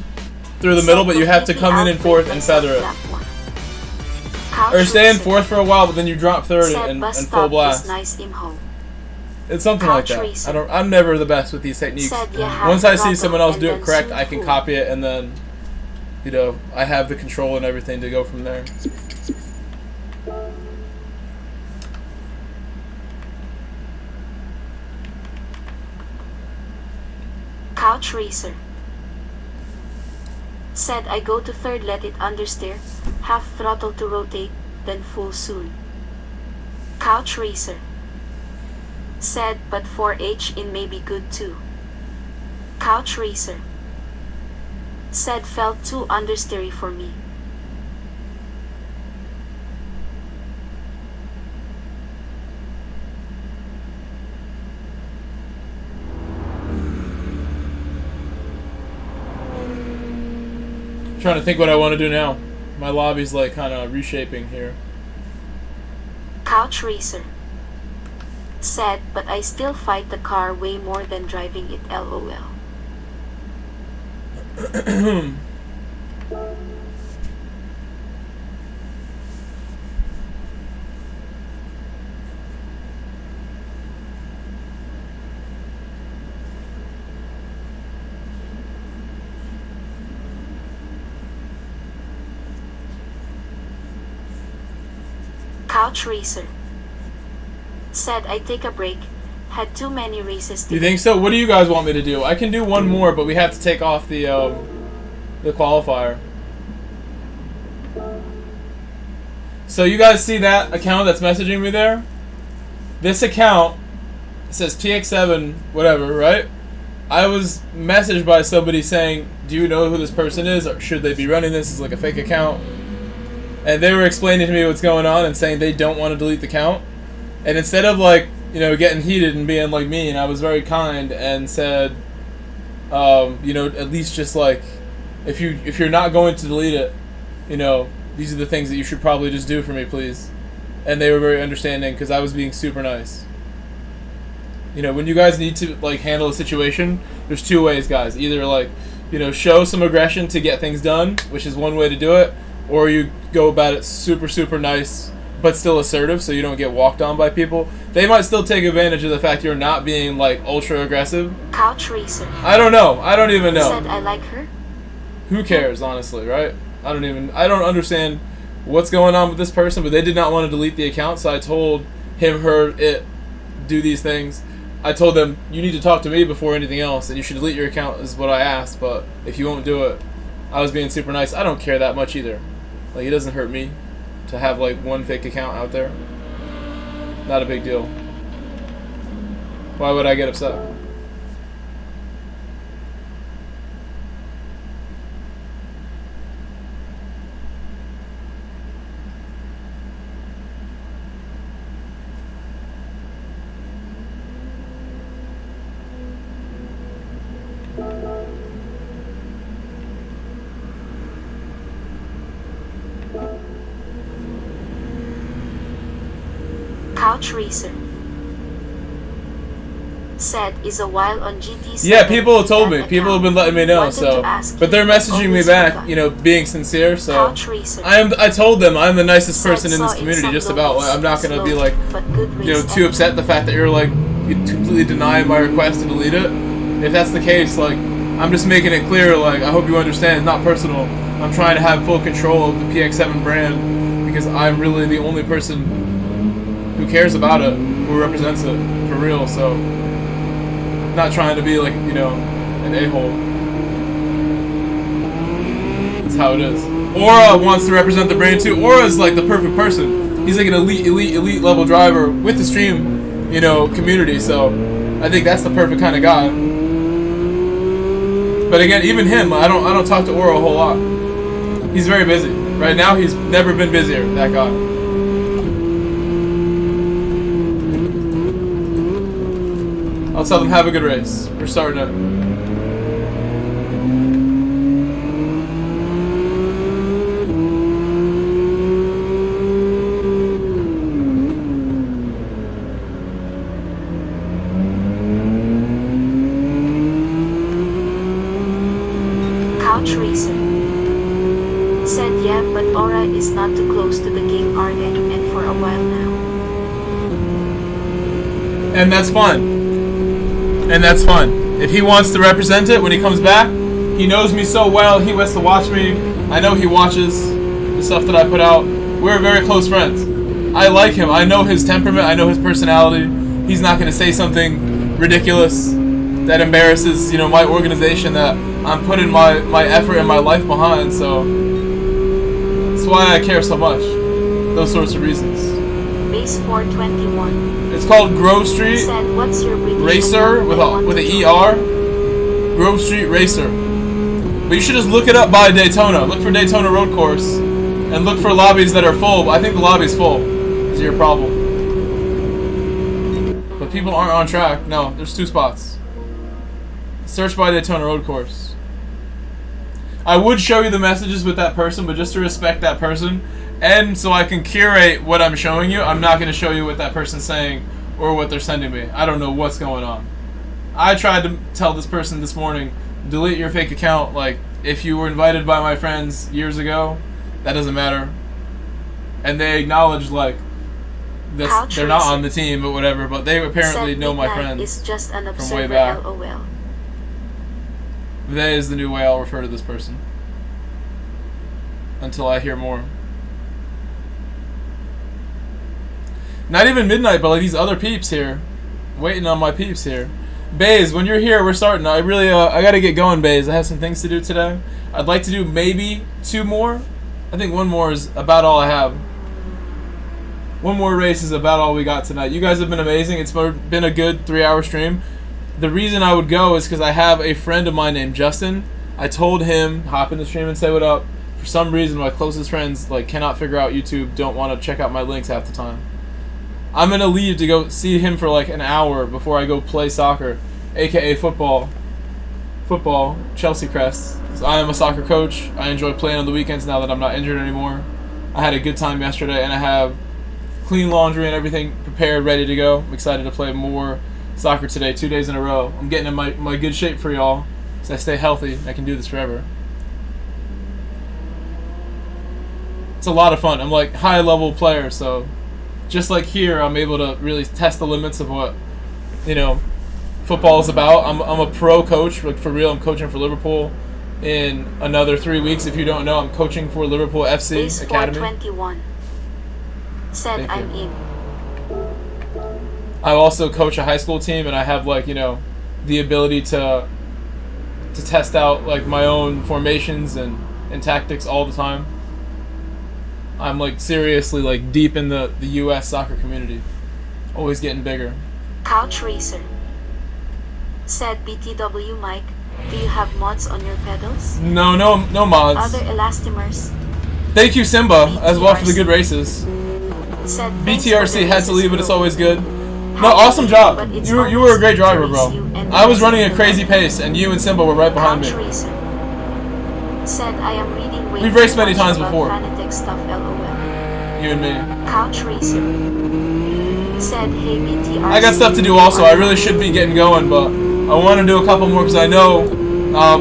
through the middle, but you have to come in fourth and feather it. Or stay in fourth for a while, but then you drop third and full blast. It's something like that. I'm never the best with these techniques. Once I see someone else do it correct, I can copy it, and then, you know, I have the control and everything to go from there. Couch racer. Said I go to third, let it understeer, half throttle to rotate, then full soon. Couch racer. Said but 4H in may be good too. Couch racer. Said felt too understeery for me. Trying to think what I want to do now. My lobby's like kind of reshaping here. Couch racer. Said, but I still fight the car way more than driving it, LOL. Couch racer. Said I take a break. Had too many races today. You think so? What do you guys want me to do? I can do one more, but we have to take off the qualifier. So you guys see that account that's messaging me there? This account says PX7 whatever, right? I was messaged by somebody saying, do you know who this person is, or should they be running this as like a fake account? And they were explaining to me what's going on and saying they don't want to delete the account. And instead of like, you know, getting heated and being like mean, I was very kind and said, you know, at least just like, if you're not going to delete it, you know, these are the things that you should probably just do for me, please. And they were very understanding because I was being super nice. You know, when you guys need to like handle a situation, there's two ways, guys. Either like, you know, show some aggression to get things done, which is one way to do it, or you go about it super, super nice, but still assertive so you don't get walked on by people. They might still take advantage of the fact you're not being, like, ultra aggressive. Couch racer. I don't know. I don't even know. Said I like her. Who cares, honestly, right? I don't understand what's going on with this person, but they did not want to delete the account, so I told him, her, it, do these things. I told them, you need to talk to me before anything else, and you should delete your account is what I asked, but if you won't do it, I was being super nice. I don't care that much either. Like, it doesn't hurt me to have like one fake account out there. Not a big deal. Why would I get upset? Couch racer. Said is a while on GT7. Yeah, people have told me. People have been letting me know. So, but they're messaging me back, you know, being sincere. So, I told them I'm the nicest person in this community. Just about. Like, I'm not gonna be like, you know, too upset the fact that you're like you completely denying my request to delete it. If that's the case, like, I'm just making it clear. Like, I hope you understand. It's not personal. I'm trying to have full control of the PX7 brand because I'm really the only person who cares about it, who represents it for real. So, not trying to be like, you know, an a-hole. That's how it is. Aura wants to represent the brand too. Aura is like the perfect person. He's like an elite level driver with the stream, you know, community. So I think that's the perfect kind of guy. But again, even him, I don't talk to Aura a whole lot. He's very busy. Right now, he's never been busier, that guy. I'll tell them, have a good race. We're starting it. Couch racer. Said yeah, but Aura is not too close to the game, are they? And for a while now. And that's fun. And that's fun. If he wants to represent it when he comes back, he knows me so well, he wants to watch me. I know he watches the stuff that I put out. We're very close friends. I like him. I know his temperament. I know his personality. He's not going to say something ridiculous that embarrasses, you know, my organization that I'm putting my effort and my life behind. So that's why I care so much. Those sorts of reasons. Base 421. It's called Grove Street Said, what's your British Racer account? with I want an to join. ER. Grove Street Racer. But you should just look it up by Daytona. Look for Daytona Road Course and look for lobbies that are full. I think the lobby's full. Is your problem? But people aren't on track. No, there's 2 spots. Search by Daytona Road Course. I would show you the messages with that person, but just to respect that person, and so I can curate what I'm showing you, I'm not going to show you what that person's saying or what they're sending me. I don't know what's going on. I tried to tell this person this morning, delete your fake account. Like, if you were invited by my friends years ago, that doesn't matter. And they acknowledged, like, this, they're not on the team, but whatever. But they apparently know my friends is just an from observer, way back. LOL. They is the new way I'll refer to this person. Until I hear more. Not even midnight, but like these other peeps here. Waiting on my peeps here. Baze, when you're here, we're starting. I really, I gotta get going, Baze. I have some things to do today. I'd like to do maybe 2 more. I think 1 more is about all I have. 1 more race is about all we got tonight. You guys have been amazing. It's been a good 3-hour stream. The reason I would go is because I have a friend of mine named Justin. I told him, hop in the stream and say what up. For some reason, my closest friends like cannot figure out YouTube, don't want to check out my links half the time. I'm going to leave to go see him for like an hour before I go play soccer, aka football. Football, Chelsea Crest. I am a soccer coach. I enjoy playing on the weekends now that I'm not injured anymore. I had a good time yesterday, and I have clean laundry and everything prepared, ready to go. I'm excited to play more soccer today, 2 days in a row. I'm getting in my good shape for y'all, so I stay healthy. I can do this forever. It's a lot of fun. I'm like high level player, so just like here, I'm able to really test the limits of what, you know, football is about. I'm a pro coach, like for real. I'm coaching for Liverpool in another 3 weeks. If you don't know, I'm coaching for Liverpool FC Base Academy. 421. Said, I'm in. I also coach a high school team, and I have like, you know, the ability to test out like my own formations and tactics all the time. I'm like seriously like deep in the US soccer community. Always getting bigger. Couch Racer. Said, BTW Mike, do you have mods on your pedals? No mods. Other elastomers. Thank you, Simba, as well for the good races. Said, thanks for BTRC the had to leave, but it's races, always good. No, Happy awesome to, job. but it's You were always a great driver, to bro. race you and I was race running a you. crazy pace, and you and Simba were right behind Couch me. Racer. Said, I am reading way We've too raced many much times about before. Fanatec stuff, LOL. You and me. Couch Racer. Said, hey BTRC. I got stuff to do also. I really should be getting going, but I want to do a couple more because I know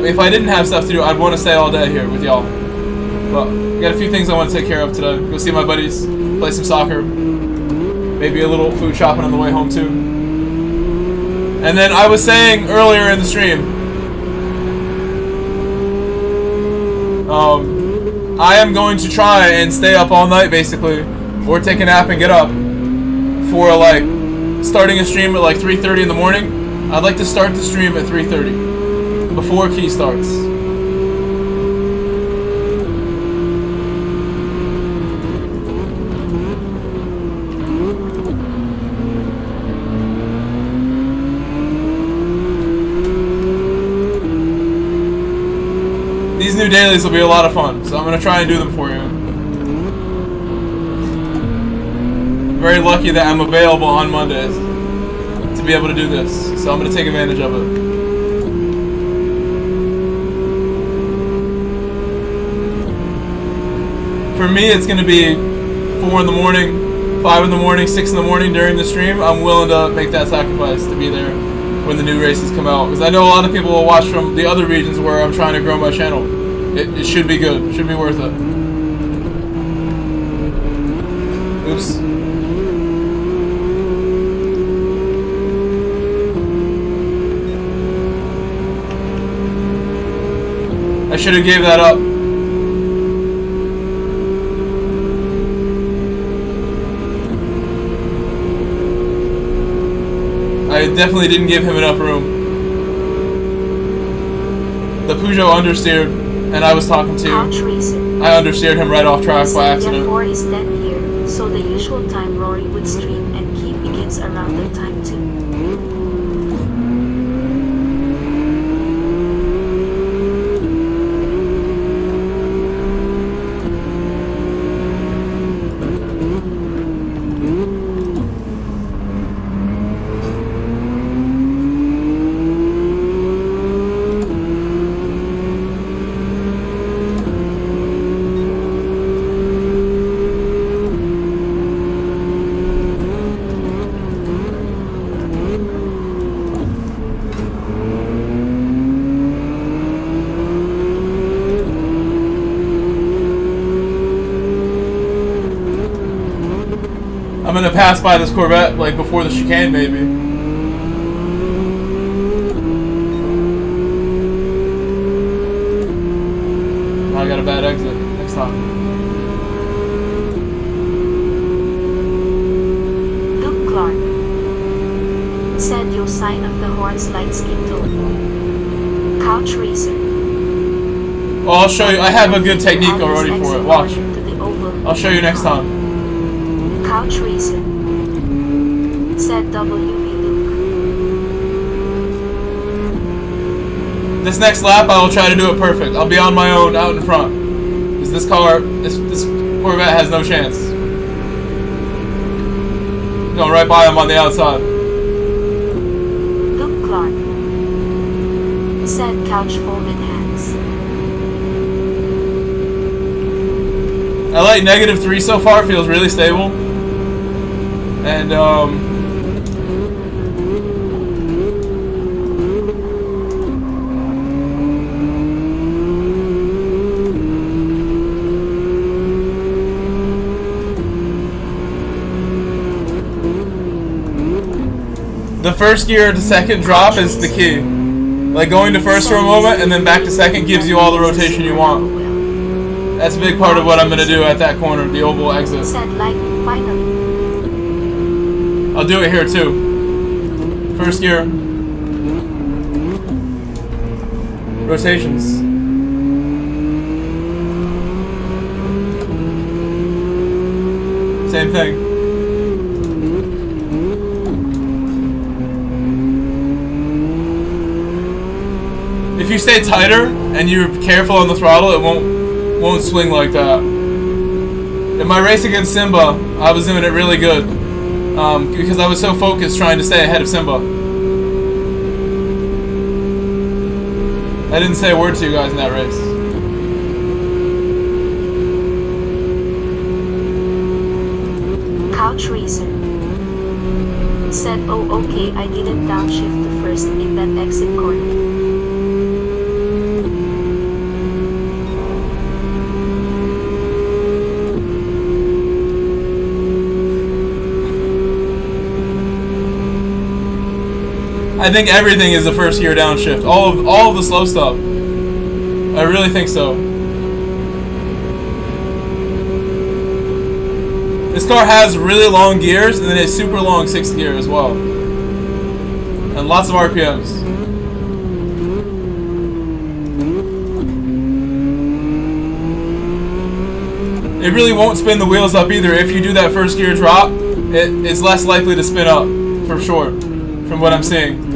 if I didn't have stuff to do, I'd want to stay all day here with y'all. But I got a few things I want to take care of today. Go see my buddies, play some soccer, maybe a little food shopping on the way home too. And then I was saying earlier in the stream, I am going to try and stay up all night basically, or take a nap and get up for like starting a stream at like 3:30 in the morning. I'd like to start the stream at 3:30 before Key starts. These new dailies will be a lot of fun, so I'm going to try and do them for you. Very lucky that I'm available on Mondays to be able to do this, so I'm going to take advantage of it. For me, it's going to be 4 in the morning, 5 in the morning, 6 in the morning during the stream. I'm willing to make that sacrifice to be there when the new races come out, because I know a lot of people will watch from the other regions where I'm trying to grow my channel. It should be good. It should be worth it. Oops. should have gave that up. I definitely didn't give him enough room. The Peugeot understeered, and I was talking to. I understeered him right off track by accident. 4 is 10 here, so the usual time Rory would stream and keep begins around that time too. I'm gonna pass by this Corvette like before the chicane, maybe. I got a bad exit next time. Luke Clark said your sign of the horns light skin tone. Couch Racer. Oh, I'll show you. I have a good technique already for it. Watch. I'll show you next time. Couch Racer said WB Luke. This next lap, I will try to do it perfect. I'll be on my own out in front. Because this Corvette has no chance. Going right by him on the outside. Luke Clark said couch folded hands. I like -3 so far. Feels really stable. And the first gear to second drop is the key. Like going to first for a moment and then back to second gives you all the rotation you want. That's a big part of what I'm gonna do at that corner, the oval exit. I'll do it here too. First gear. Rotations. Same thing. If you stay tighter and you're careful on the throttle, it won't swing like that. In my race against Simba, I was doing it really good. Because I was so focused trying to stay ahead of Simba. I didn't say a word to you guys in that race. Couch Racer said, oh okay, I didn't downshift the first in that exit corner. I think everything is the first gear downshift. All of the slow stuff. I really think so. This car has really long gears and then a super long 6th gear as well. And lots of RPMs. It really won't spin the wheels up either. If you do that first gear drop, it's less likely to spin up, for sure, from what I'm seeing.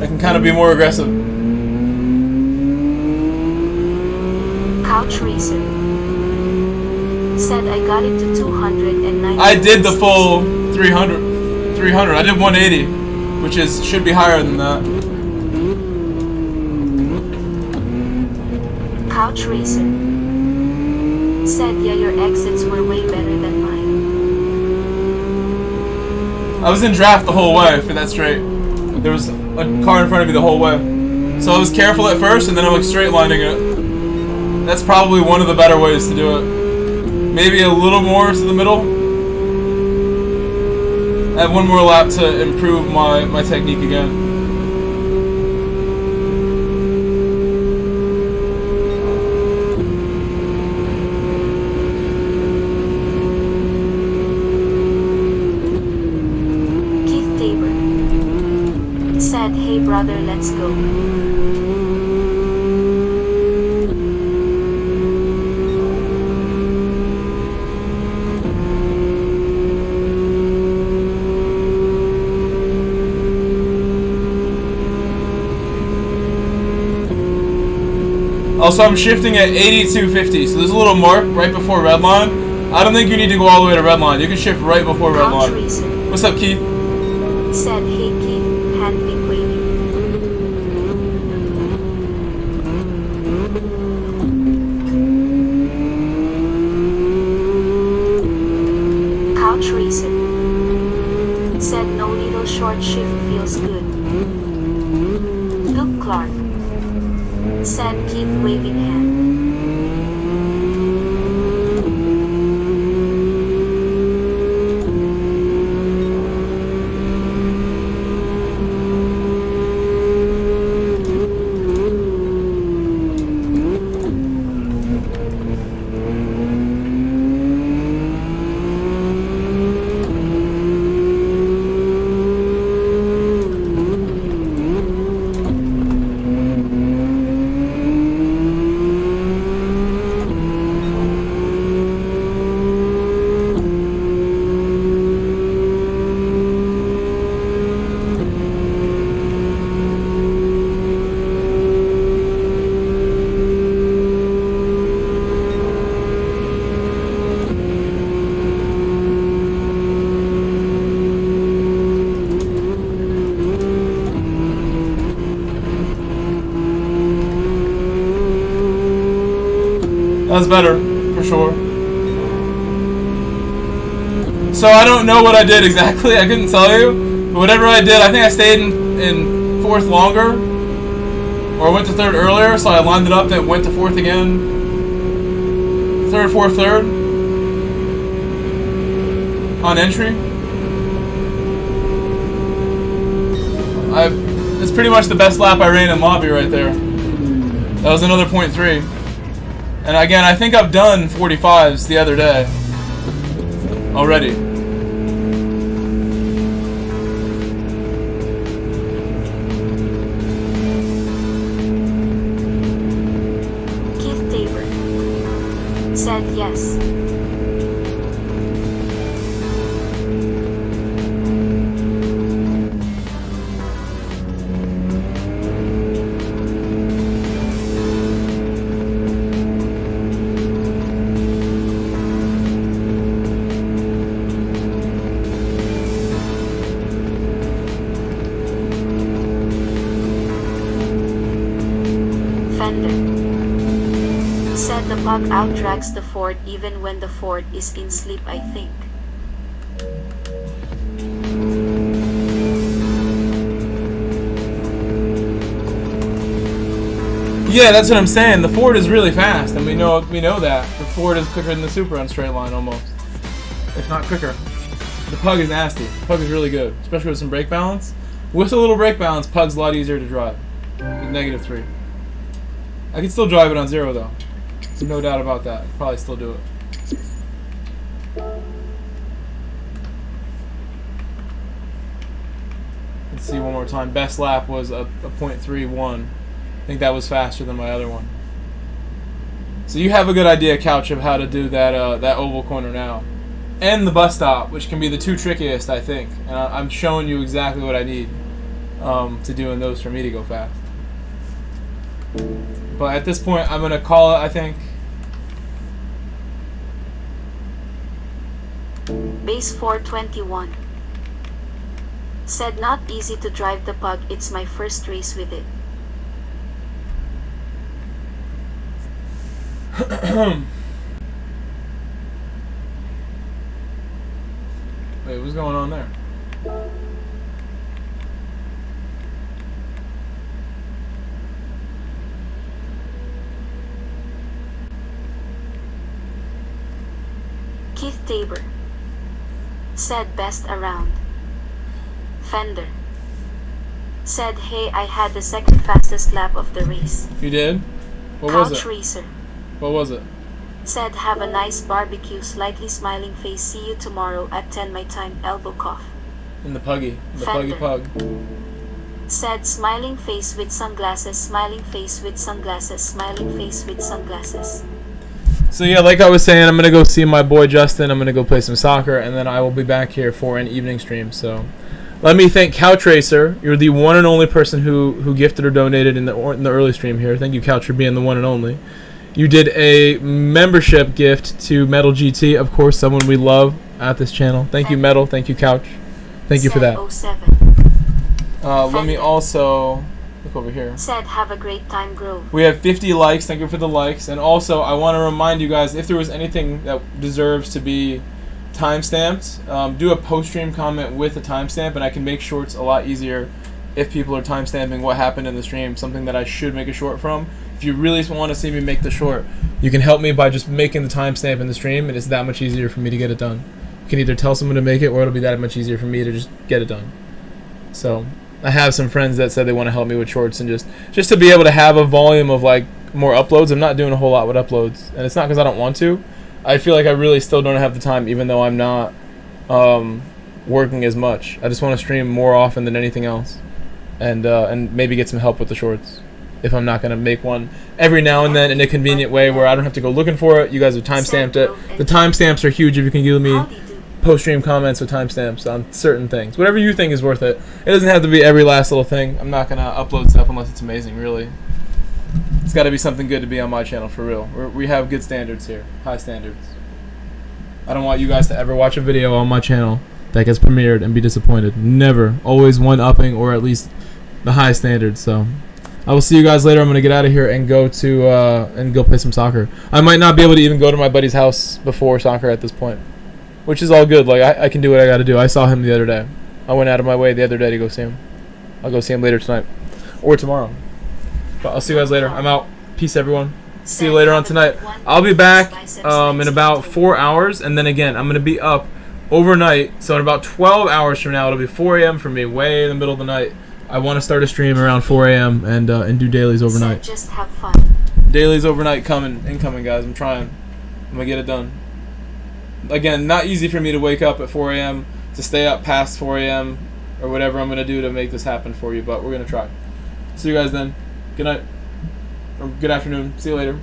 I can kind of be more aggressive. Couch Racer said I got it to 290. I did the full 300. I did 180, which should be higher than that. Couch Racer said yeah, your exits were way better than mine. I was in draft the whole way for that straight. There was a car in front of me the whole way. So I was careful at first and then I'm like straight lining it. That's probably one of the better ways to do it. Maybe a little more to the middle. I have one more lap to improve my technique again. brother, let's go. Also, I'm shifting at 8250, so there's a little mark right before red line. I don't think you need to go all the way to red line. You can shift right before red line. What's up, Keith? Said, hey Keith, hand me waving. Couch racer. Said, no little short shift feels good. Luke Clark. Said, keep waving hand. That's better, for sure. So I don't know what I did exactly, I couldn't tell you. But whatever I did, I think I stayed in fourth longer. Or I went to third earlier, so I lined it up, then went to fourth again. Third, fourth, third. On entry. It's pretty much the best lap I ran in lobby right there. That was another 0.3. And again, I think I've done 45s the other day already. Keith Tabor said yes. Said the pug outdrags the Ford even when the Ford is in sleep, I think. Yeah, that's what I'm saying. The Ford is really fast, and we know that. The Ford is quicker than the Supra on straight line almost. If not quicker. The Pug is nasty. The Pug is really good, especially with some brake balance. With a little brake balance, Pug's a lot easier to drive. With -3. I can still drive it on 0 though. There's no doubt about that. I'd probably still do it. Let's see one more time. Best lap was a 0.31. I think that was faster than my other one. So you have a good idea, Couch, of how to do that that oval corner now. And the bus stop, which can be the two trickiest, I think. And I'm showing you exactly what I need to do in those for me to go fast. But at this point, I'm going to call it, I think. Base 421 said, not easy to drive the Pug, it's my first race with it. Wait, what's going on there? Keith Tabor said, best around. Fender said, hey, I had the second fastest lap of the race. You did? What was Couch it? Racer What was it? said, have a nice barbecue, slightly smiling face, see you tomorrow at 10 my time, elbow cough. In the Puggy. The Fender Puggy Pug. said smiling face with sunglasses, smiling face with sunglasses, smiling face with sunglasses. So yeah, like I was saying, I'm gonna go see my boy Justin. I'm gonna go play some soccer, and then I will be back here for an evening stream. So let me thank Couch Racer. You're the one and only person who gifted or donated in the early stream here. Thank you, Couch, for being the one and only. You did a membership gift to Metal GT, of course, someone we love at this channel. Thank you, Metal. Thank you, Couch. Thank you for that. Let me also look over here. Said have a great time, Grove. We have 50 likes. Thank you for the likes. And also, I want to remind you guys, if there was anything that deserves to be timestamped, do a post-stream comment with a timestamp, and I can make shorts a lot easier if people are timestamping what happened in the stream, something that I should make a short from. If you really want to see me make the short, you can help me by just making the timestamp in the stream, and it's that much easier for me to get it done. You can either tell someone to make it, or it'll be that much easier for me to just get it done. So I have some friends that said they want to help me with shorts, and just to be able to have a volume of like more uploads. I'm not doing a whole lot with uploads, and it's not because I don't want to. I feel like I really still don't have the time, even though I'm not working as much. I just want to stream more often than anything else, and maybe get some help with the shorts. If I'm not going to make one every now and then in a convenient way where I don't have to go looking for it. You guys have timestamped it. The timestamps are huge if you can give me post-stream comments with timestamps on certain things. Whatever you think is worth it. It doesn't have to be every last little thing. I'm not going to upload stuff unless it's amazing, really. It's got to be something good to be on my channel, for real. We have good standards here. High standards. I don't want you guys to ever watch a video on my channel that gets premiered and be disappointed. Never. Always one-upping, or at least the high standards, so... I will see you guys later. I'm going to get out of here and go play some soccer. I might not be able to even go to my buddy's house before soccer at this point, which is all good. Like I can do what I got to do. I saw him the other day. I went out of my way the other day to go see him. I'll go see him later tonight or tomorrow. But I'll see you guys later. I'm out. Peace, everyone. See you later on tonight. I'll be back in about 4 hours, and then again, I'm going to be up overnight. So in about 12 hours from now, it'll be 4 a.m. for me, way in the middle of the night. I want to start a stream around 4 a.m. and do dailies overnight. Just have fun. Dailies overnight incoming, guys. I'm trying. I'm going to get it done. Again, not easy for me to wake up at 4 a.m., to stay up past 4 a.m., or whatever I'm going to do to make this happen for you, but we're going to try. See you guys then. Good night. Or good afternoon. See you later.